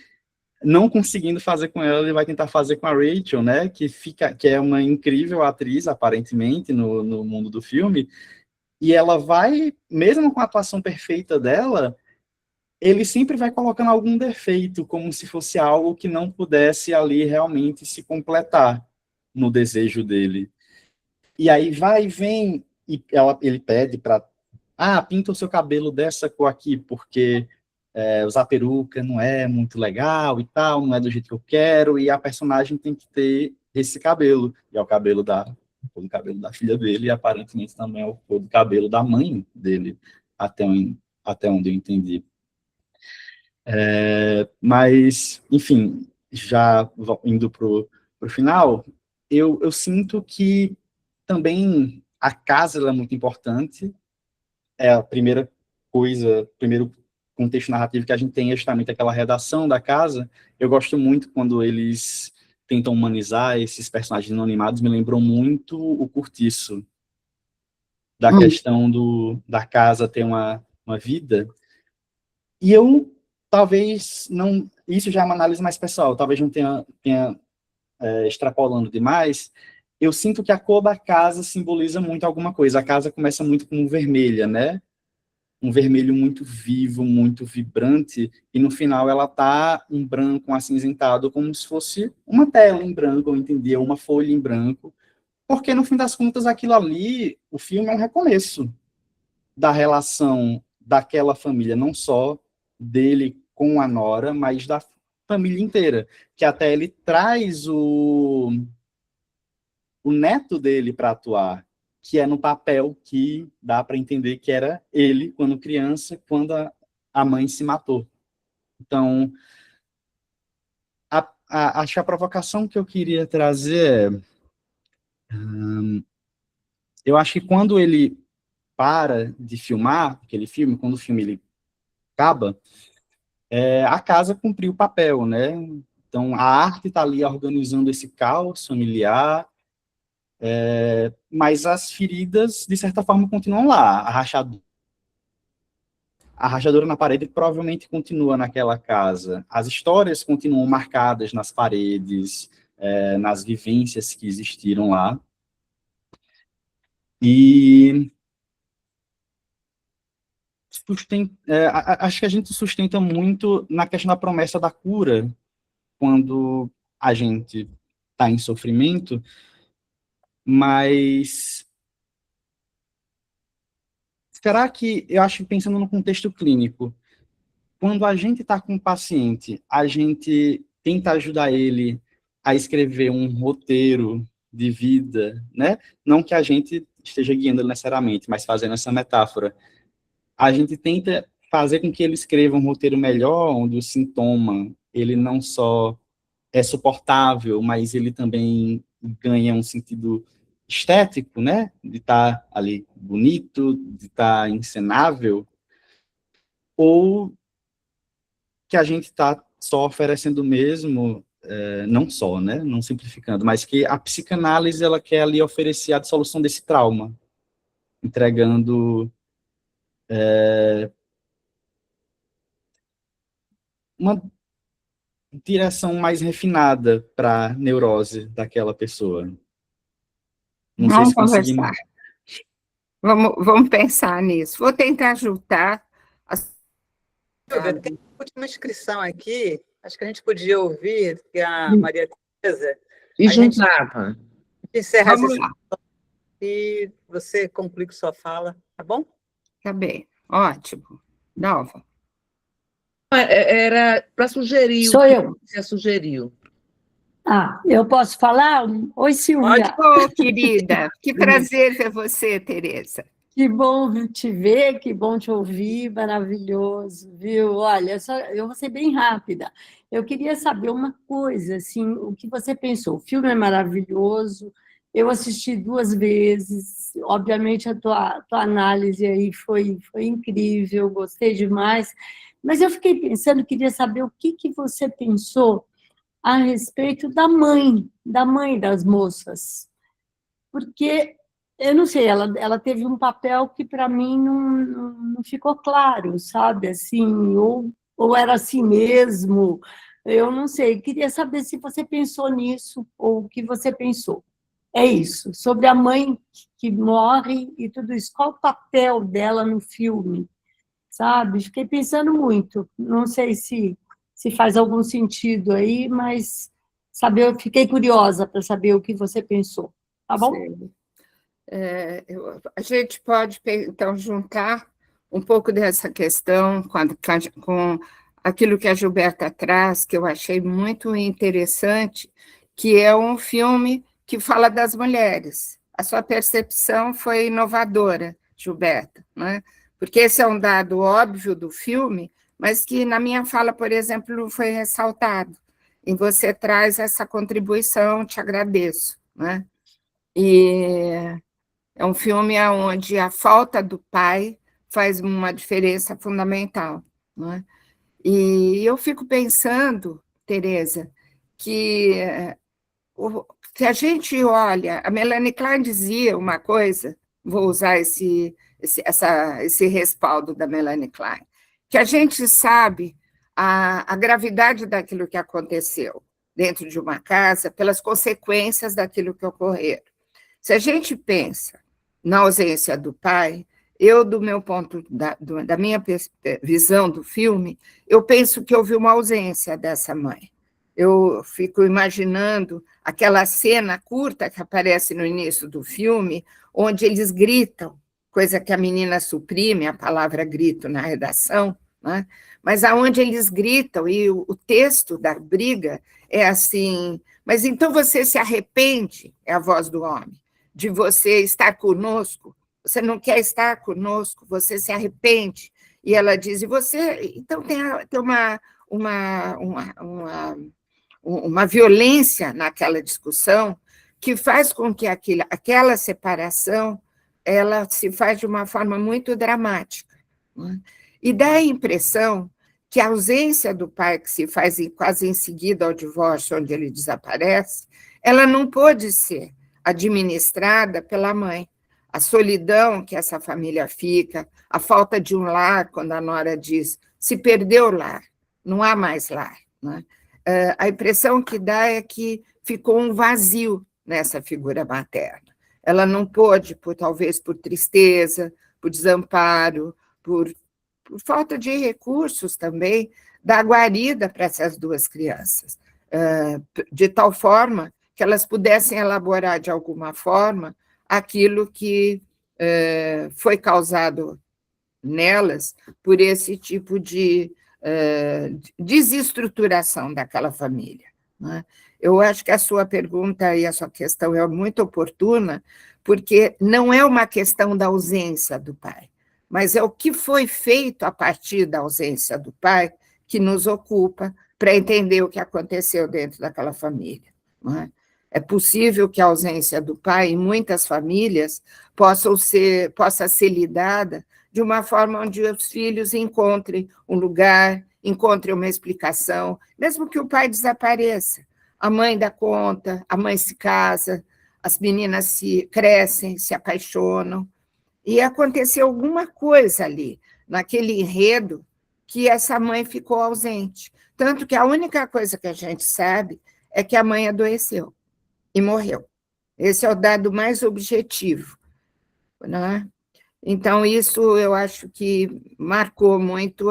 não conseguindo fazer com ela, ele vai tentar fazer com a Rachel, né? Que é uma incrível atriz, aparentemente, no mundo do filme, e ela vai, mesmo com a atuação perfeita dela, ele sempre vai colocando algum defeito, como se fosse algo que não pudesse ali realmente se completar no desejo dele. E aí vai e vem, e ele pede para, pinta o seu cabelo dessa cor aqui, porque usar peruca não é muito legal e tal, não é do jeito que eu quero, e a personagem tem que ter esse cabelo, e é o cabelo da filha dele, e aparentemente também é o do cabelo da mãe dele, até onde eu entendi. Mas, enfim, já indo para o final, eu sinto que também a casa ela é muito importante, é a primeiro contexto narrativo que a gente tem é justamente aquela redação da casa. Eu gosto muito quando eles tentam humanizar esses personagens não animados, me lembrou muito o Curtiço, da questão da casa ter uma vida. E eu, talvez, não... Isso já é uma análise mais pessoal, talvez não tenha extrapolando demais. Eu sinto que a cor da casa simboliza muito alguma coisa. A casa começa muito como vermelha, né? Um vermelho muito vivo, muito vibrante, e no final ela tá um branco acinzentado, como se fosse uma tela em branco, eu entendia, uma folha em branco, porque no fim das contas aquilo ali, o filme é um recomeço da relação daquela família, não só dele com a nora, mas da família inteira, que até ele traz o neto dele para atuar, que é no papel que dá para entender que era ele, quando criança, quando a mãe se matou. Então, acho que a provocação que eu queria trazer eu acho que quando ele para de filmar aquele filme, quando o filme ele acaba, a casa cumpriu o papel, né? Então, a arte está ali organizando esse caos familiar, mas as feridas, de certa forma, continuam lá. A rachadura na parede provavelmente continua naquela casa. As histórias continuam marcadas nas paredes, nas vivências que existiram lá. E acho que a gente sustenta muito na questão da promessa da cura, quando a gente está em sofrimento, mas será que, eu acho que pensando no contexto clínico, quando a gente está com um paciente, a gente tenta ajudar ele a escrever um roteiro de vida, né? Não que a gente esteja guiando ele necessariamente, mas fazendo essa metáfora. A gente tenta fazer com que ele escreva um roteiro melhor, onde o sintoma, ele não só é suportável, mas ele também ganha um sentido estético, né? De estar ali bonito, de estar encenável, ou que a gente está só oferecendo mesmo, não só, né? Não simplificando, mas que a psicanálise ela quer ali oferecer a dissolução desse trauma, entregando uma direção mais refinada para a neurose daquela pessoa. Não sei Vamos se consegui... conversar. Vamos pensar nisso. Vou tentar ajudar. Tem uma última inscrição aqui, acho que a gente podia ouvir, que a Maria Tereza... E juntava. Encerra essa Vamos lá. e você conclui com sua fala, tá bom? Tá bem, ótimo. Dalva. Era para sugerir. Sou eu. O que você sugeriu? Eu posso falar? Oi, Silvia. Ô, querida, que prazer ver você, Tereza. Que bom te ver, que bom te ouvir, maravilhoso, viu? Olha, eu vou ser bem rápida. Eu queria saber uma coisa, assim, o que você pensou? O filme é maravilhoso, eu assisti 2 vezes, obviamente a tua análise aí foi incrível, gostei demais, mas eu fiquei pensando, queria saber o que você pensou a respeito da mãe das moças, porque eu não sei, ela teve um papel que para mim não ficou claro, sabe? Assim, ou era assim mesmo, eu não sei. Queria saber se você pensou nisso ou o que você pensou. É isso, sobre a mãe que morre e tudo isso. Qual o papel dela no filme, sabe? Fiquei pensando muito. Não sei se faz algum sentido aí, mas eu fiquei curiosa para saber o que você pensou. Tá bom? Sim. A gente pode, então, juntar um pouco dessa questão com aquilo que a Gilberta traz, que eu achei muito interessante, que é um filme que fala das mulheres. A sua percepção foi inovadora, Gilberta, né? Porque esse é um dado óbvio do filme, mas que na minha fala, por exemplo, não foi ressaltado. E você traz essa contribuição, te agradeço, né? E é um filme onde a falta do pai faz uma diferença fundamental, né? E eu fico pensando, Tereza, que se a gente olha, a Melanie Klein dizia uma coisa, vou usar esse respaldo da Melanie Klein, que a gente sabe a gravidade daquilo que aconteceu dentro de uma casa pelas consequências daquilo que ocorreu. Se a gente pensa na ausência do pai, eu, do meu ponto, da minha visão do filme, eu penso que houve uma ausência dessa mãe. Eu fico imaginando aquela cena curta que aparece no início do filme, onde eles gritam, coisa que a menina suprime, a palavra grito na redação, né? Mas aonde eles gritam, e o texto da briga é assim, mas então você se arrepende, é a voz do homem, de você estar conosco, você não quer estar conosco, você se arrepende. E ela diz, e você... Então, tem uma violência naquela discussão que faz com que aquela separação ela se faz de uma forma muito dramática, né? E dá a impressão que a ausência do pai, que se faz quase em seguida ao divórcio, onde ele desaparece, ela não pôde ser administrada pela mãe. A solidão que essa família fica, a falta de um lar, quando a nora diz, se perdeu o lar, não há mais lar, né? A impressão que dá é que ficou um vazio nessa figura materna. Ela não pôde, talvez por tristeza, por desamparo, por falta de recursos também, dar guarida para essas duas crianças, de tal forma que elas pudessem elaborar de alguma forma aquilo que foi causado nelas por esse tipo de desestruturação daquela família, né? Eu acho que a sua pergunta e a sua questão é muito oportuna, porque não é uma questão da ausência do pai, mas é o que foi feito a partir da ausência do pai que nos ocupa para entender o que aconteceu dentro daquela família, não é? É possível que a ausência do pai, em muitas famílias, possa ser lidada de uma forma onde os filhos encontrem um lugar, encontrem uma explicação, mesmo que o pai desapareça. A mãe dá conta, a mãe se casa, as meninas se crescem, se apaixonam, e aconteceu alguma coisa ali, naquele enredo, que essa mãe ficou ausente. Tanto que a única coisa que a gente sabe é que a mãe adoeceu e morreu. Esse é o dado mais objetivo, né? Então, isso eu acho que marcou muito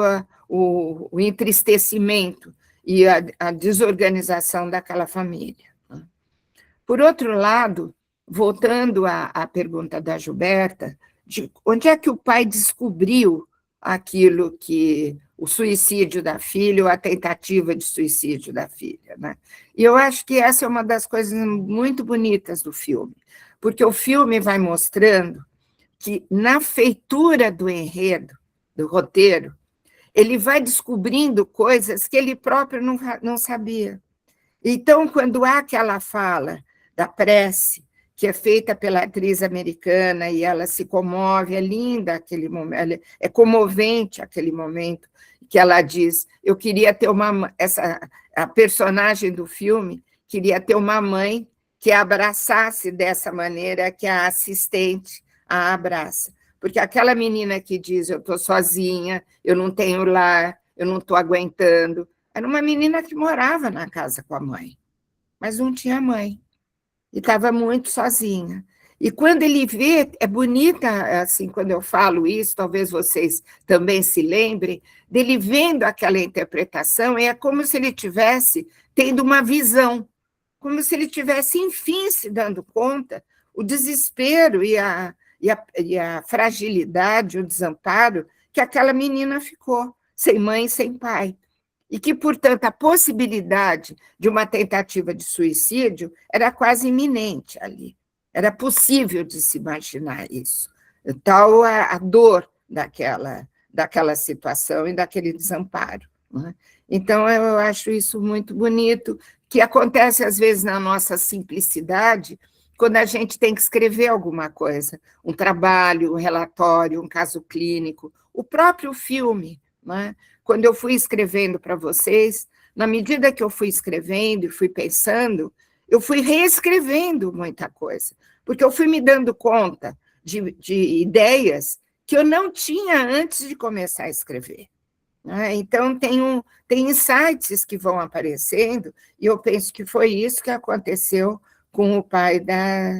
o entristecimento e a desorganização daquela família, né? Por outro lado, voltando à pergunta da Gilberta, de onde é que o pai descobriu aquilo que o suicídio da filha ou a tentativa de suicídio da filha, né? E eu acho que essa é uma das coisas muito bonitas do filme, porque o filme vai mostrando que, na feitura do enredo, do roteiro, ele vai descobrindo coisas que ele próprio não sabia. Então, quando há aquela fala da prece, que é feita pela atriz americana, e ela se comove, é linda aquele momento, é comovente aquele momento, que ela diz, eu queria ter a personagem do filme queria ter uma mãe que a abraçasse dessa maneira que a assistente a abraça. Porque aquela menina que diz, eu estou sozinha, eu não tenho lar, eu não estou aguentando, era uma menina que morava na casa com a mãe, mas não tinha mãe, e estava muito sozinha. E quando ele vê, é bonita, assim, quando eu falo isso, talvez vocês também se lembrem, dele vendo aquela interpretação, é como se ele tivesse tendo uma visão, como se ele tivesse, enfim, se dando conta, o desespero e a fragilidade, o desamparo que aquela menina ficou, sem mãe, sem pai. E que, portanto, a possibilidade de uma tentativa de suicídio era quase iminente ali. Era possível de se imaginar isso. Tal a dor daquela situação e daquele desamparo. Né? Então, eu acho isso muito bonito, que acontece, às vezes, na nossa simplicidade, quando a gente tem que escrever alguma coisa, um trabalho, um relatório, um caso clínico, o próprio filme. Né? Quando eu fui escrevendo para vocês, na medida que eu fui escrevendo e fui pensando, eu fui reescrevendo muita coisa, porque eu fui me dando conta de ideias que eu não tinha antes de começar a escrever. Né? Então, tem insights que vão aparecendo, e eu penso que foi isso que aconteceu com o pai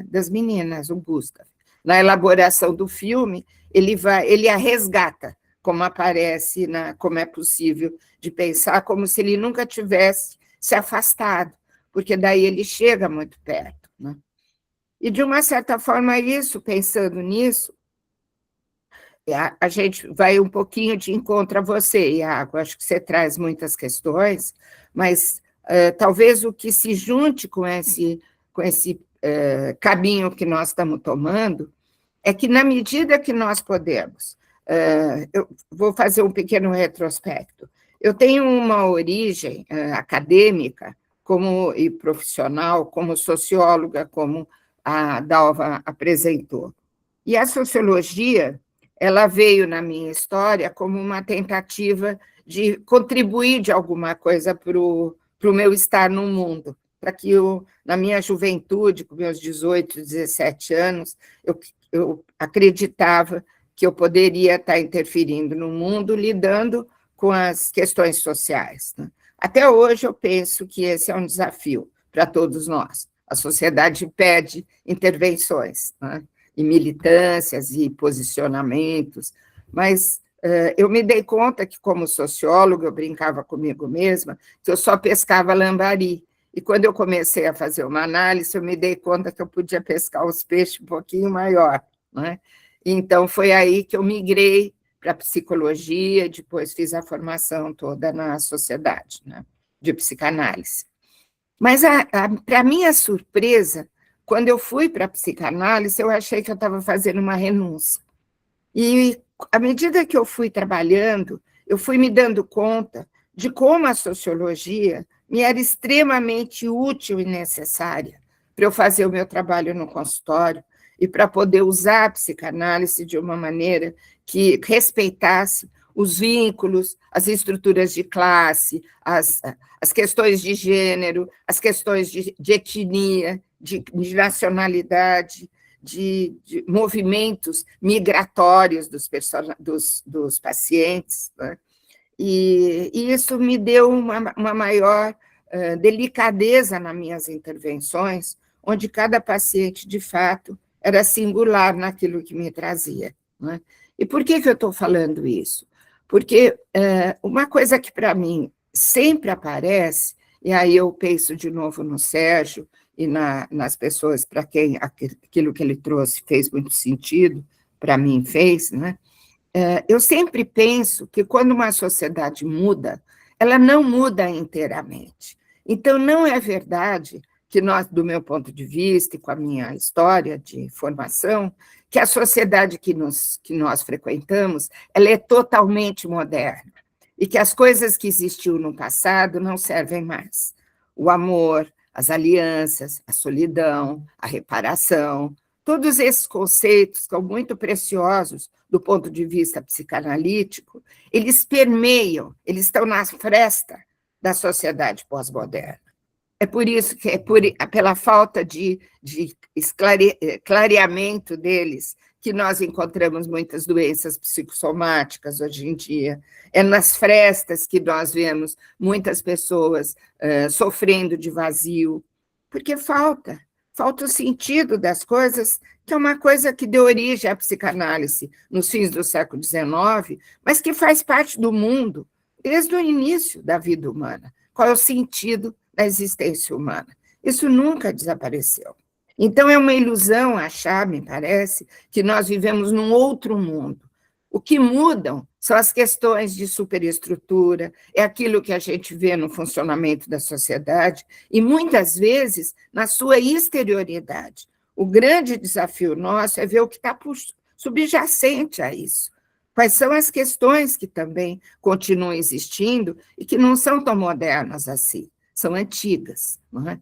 das meninas, o Gustav. Na elaboração do filme, ele a resgata, como aparece, como é possível de pensar, como se ele nunca tivesse se afastado, porque daí ele chega muito perto. Né? E, de uma certa forma, pensando nisso, a gente vai um pouquinho de encontro a você, Iago, acho que você traz muitas questões, mas talvez o que se junte com esse caminho que nós estamos tomando é que, na medida que nós podemos, eu vou fazer um pequeno retrospecto, eu tenho uma origem acadêmica e profissional, como socióloga, como a Dalva apresentou, e a sociologia ela veio na minha história como uma tentativa de contribuir de alguma coisa para o meu estar no mundo, para que eu, na minha juventude, com meus 18, 17 anos, eu acreditava que eu poderia estar interferindo no mundo, lidando com as questões sociais. Né? Até hoje eu penso que esse é um desafio para todos nós. A sociedade pede intervenções, né? E militâncias e posicionamentos, mas eu me dei conta que, como socióloga, eu brincava comigo mesma, que eu só pescava lambari, e quando eu comecei a fazer uma análise, eu me dei conta que eu podia pescar os peixes um pouquinho maior, né? Então, foi aí que eu migrei para a psicologia, depois fiz a formação toda na sociedade, né, de psicanálise. Mas, para minha surpresa, quando eu fui para a psicanálise, eu achei que eu estava fazendo uma renúncia. E, à medida que eu fui trabalhando, eu fui me dando conta de como a sociologia me era extremamente útil e necessária para eu fazer o meu trabalho no consultório e para poder usar a psicanálise de uma maneira que respeitasse os vínculos, as estruturas de classe, as questões de gênero, as questões de etnia, de nacionalidade, de movimentos migratórios dos pacientes. Né? E isso me deu uma maior delicadeza nas minhas intervenções, onde cada paciente, de fato, era singular naquilo que me trazia. Né? E por que eu estou falando isso? Porque uma coisa que, para mim, sempre aparece, e aí eu penso de novo no Sérgio e nas pessoas para quem aquilo que ele trouxe fez muito sentido, para mim fez, né? Eu sempre penso que quando uma sociedade muda, ela não muda inteiramente. Então, não é verdade que nós, do meu ponto de vista e com a minha história de formação, que a sociedade que nós frequentamos, ela é totalmente moderna, e que as coisas que existiam no passado não servem mais. O amor, as alianças, a solidão, a reparação, todos esses conceitos que são muito preciosos do ponto de vista psicanalítico, eles permeiam, eles estão na fresta da sociedade pós-moderna. É por isso que, pela falta de clareamento deles, que nós encontramos muitas doenças psicossomáticas hoje em dia. É nas frestas que nós vemos muitas pessoas sofrendo de vazio, porque falta o sentido das coisas, que é uma coisa que deu origem à psicanálise nos fins do século XIX, mas que faz parte do mundo desde o início da vida humana. Qual é o sentido da existência humana? Isso nunca desapareceu. Então, é uma ilusão achar, me parece, que nós vivemos num outro mundo. O que mudam são as questões de superestrutura, é aquilo que a gente vê no funcionamento da sociedade, e muitas vezes na sua exterioridade. O grande desafio nosso é ver o que está subjacente a isso. Quais são as questões que também continuam existindo e que não são tão modernas assim, são antigas, não é?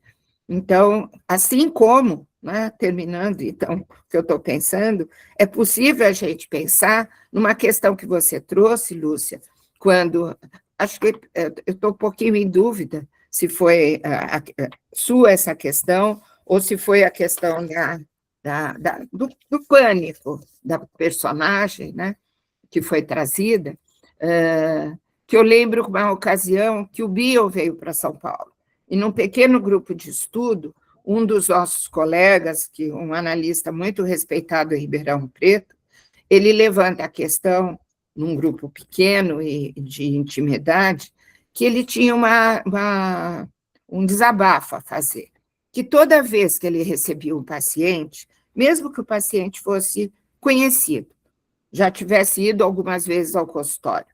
Então, assim como, né, terminando, então, o que eu estou pensando, é possível a gente pensar numa questão que você trouxe, Lúcia, quando, acho que eu estou um pouquinho em dúvida se foi sua essa questão, ou se foi a questão do pânico da personagem, né, que foi trazida, que eu lembro uma ocasião que o Biel veio para São Paulo, e num pequeno grupo de estudo, um dos nossos colegas, um analista muito respeitado em Ribeirão Preto, ele levanta a questão, num grupo pequeno e de intimidade, que ele tinha um desabafo a fazer, que toda vez que ele recebia um paciente, mesmo que o paciente fosse conhecido, já tivesse ido algumas vezes ao consultório,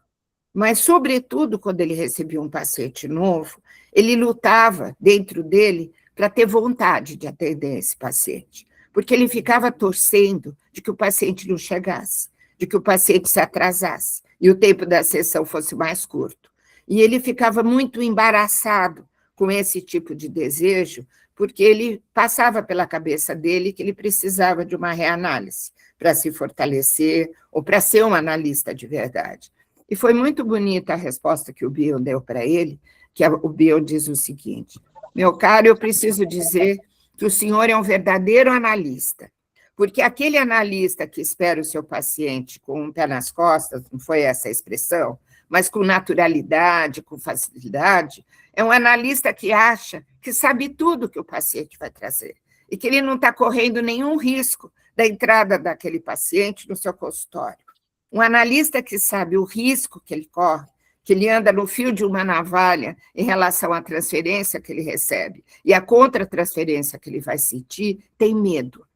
mas, sobretudo, quando ele recebia um paciente novo, ele lutava dentro dele para ter vontade de atender esse paciente, porque ele ficava torcendo de que o paciente não chegasse, de que o paciente se atrasasse e o tempo da sessão fosse mais curto. E ele ficava muito embaraçado com esse tipo de desejo, porque ele passava pela cabeça dele que ele precisava de uma reanálise para se fortalecer ou para ser um analista de verdade. E foi muito bonita a resposta que o Biel deu para ele, que o Biel diz o seguinte: meu caro, eu preciso dizer que o senhor é um verdadeiro analista, porque aquele analista que espera o seu paciente com um pé nas costas, não foi essa a expressão, mas com naturalidade, com facilidade, é um analista que acha que sabe tudo que o paciente vai trazer, e que ele não está correndo nenhum risco da entrada daquele paciente no seu consultório. Um analista que sabe o risco que ele corre, que ele anda no fio de uma navalha em relação à transferência que ele recebe e à contra-transferência que ele vai sentir, tem medo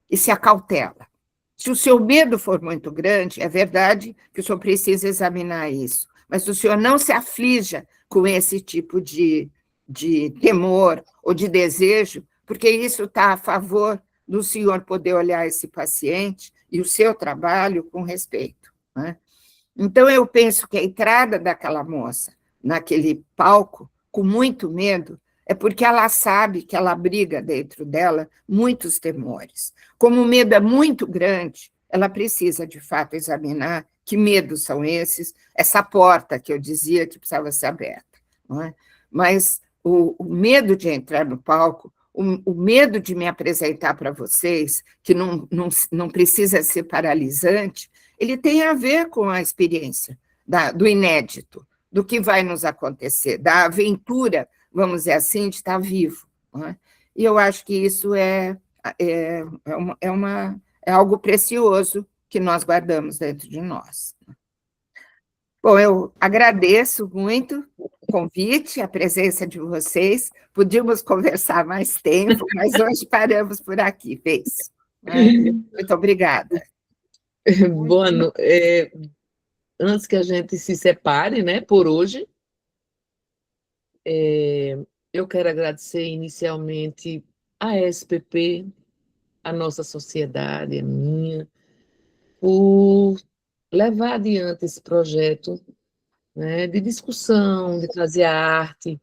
e se acautela. Se o seu medo for muito grande, é verdade que o senhor precisa examinar isso, mas o senhor não se aflija com esse tipo de temor ou de desejo, porque isso está a favor do senhor poder olhar esse paciente e o seu trabalho com respeito, né? Então, eu penso que a entrada daquela moça naquele palco, com muito medo, é porque ela sabe que ela abriga dentro dela muitos temores. Como o medo é muito grande, ela precisa, de fato, examinar que medos são esses, essa porta que eu dizia que precisava ser aberta, não é? Mas o medo de entrar no palco, o medo de me apresentar para vocês, que não precisa ser paralisante, ele tem a ver com a experiência do inédito, do que vai nos acontecer, da aventura, vamos dizer assim, de estar vivo, não é? E eu acho que isso é algo precioso que nós guardamos dentro de nós. Bom, eu agradeço muito o convite, a presença de vocês. Podíamos conversar mais tempo, mas hoje paramos por aqui, fez. Muito obrigada. Bueno, antes que a gente se separe, né, por hoje, eu quero agradecer inicialmente a SPP, a nossa sociedade, a minha, por levar adiante esse projeto, né, de discussão, de trazer a arte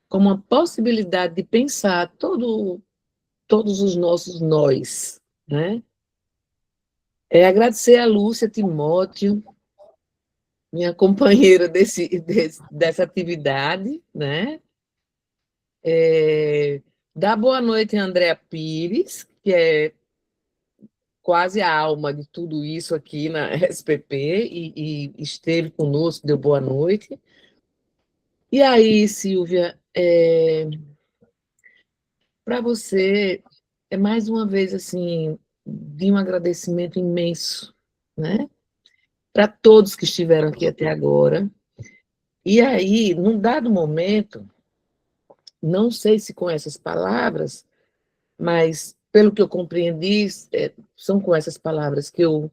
como uma possibilidade de pensar todos os nossos nós, né? Agradecer a Lúcia Timóteo, minha companheira dessa atividade, né? Dar boa noite a Andréa Pires, que é quase a alma de tudo isso aqui na SPP, e esteve conosco, deu boa noite. E aí, Silvia, para você, é mais uma vez, assim, de um agradecimento imenso, né? Para todos que estiveram aqui até agora. E aí, num dado momento, não sei se com essas palavras, mas, pelo que eu compreendi, são com essas palavras que eu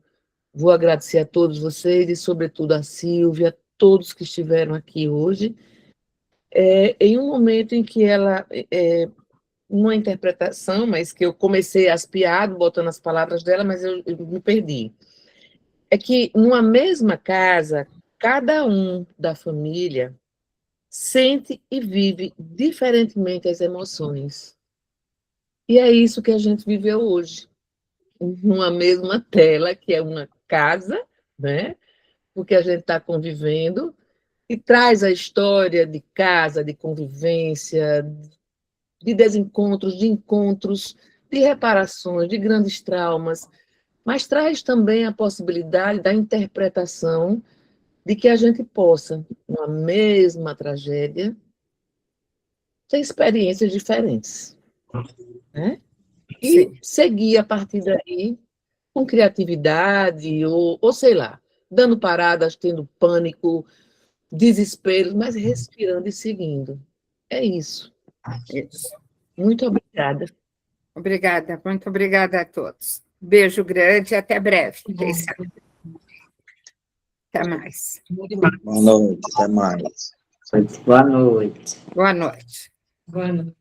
vou agradecer a todos vocês, e, sobretudo, a Silvia, a todos que estiveram aqui hoje, em um momento em que ela, uma interpretação, mas que eu comecei as piadas, botando as palavras dela, mas eu me perdi. É que, numa mesma casa, cada um da família sente e vive diferentemente as emoções. E é isso que a gente viveu hoje, numa mesma tela, que é uma casa, né? Porque a gente está convivendo, e traz a história de casa, de convivência, de desencontros, de encontros, de reparações, de grandes traumas, mas traz também a possibilidade da interpretação de que a gente possa, numa mesma tragédia, ter experiências diferentes, né? E Sim. seguir a partir daí com criatividade, ou sei lá, dando paradas, tendo pânico, desespero, mas respirando e seguindo. É isso. Isso. Muito obrigada. Obrigada, muito obrigada a todos. Beijo grande e até breve. Quem sabe. Até mais. Boa noite, até mais. Boa noite. Boa noite. Boa noite.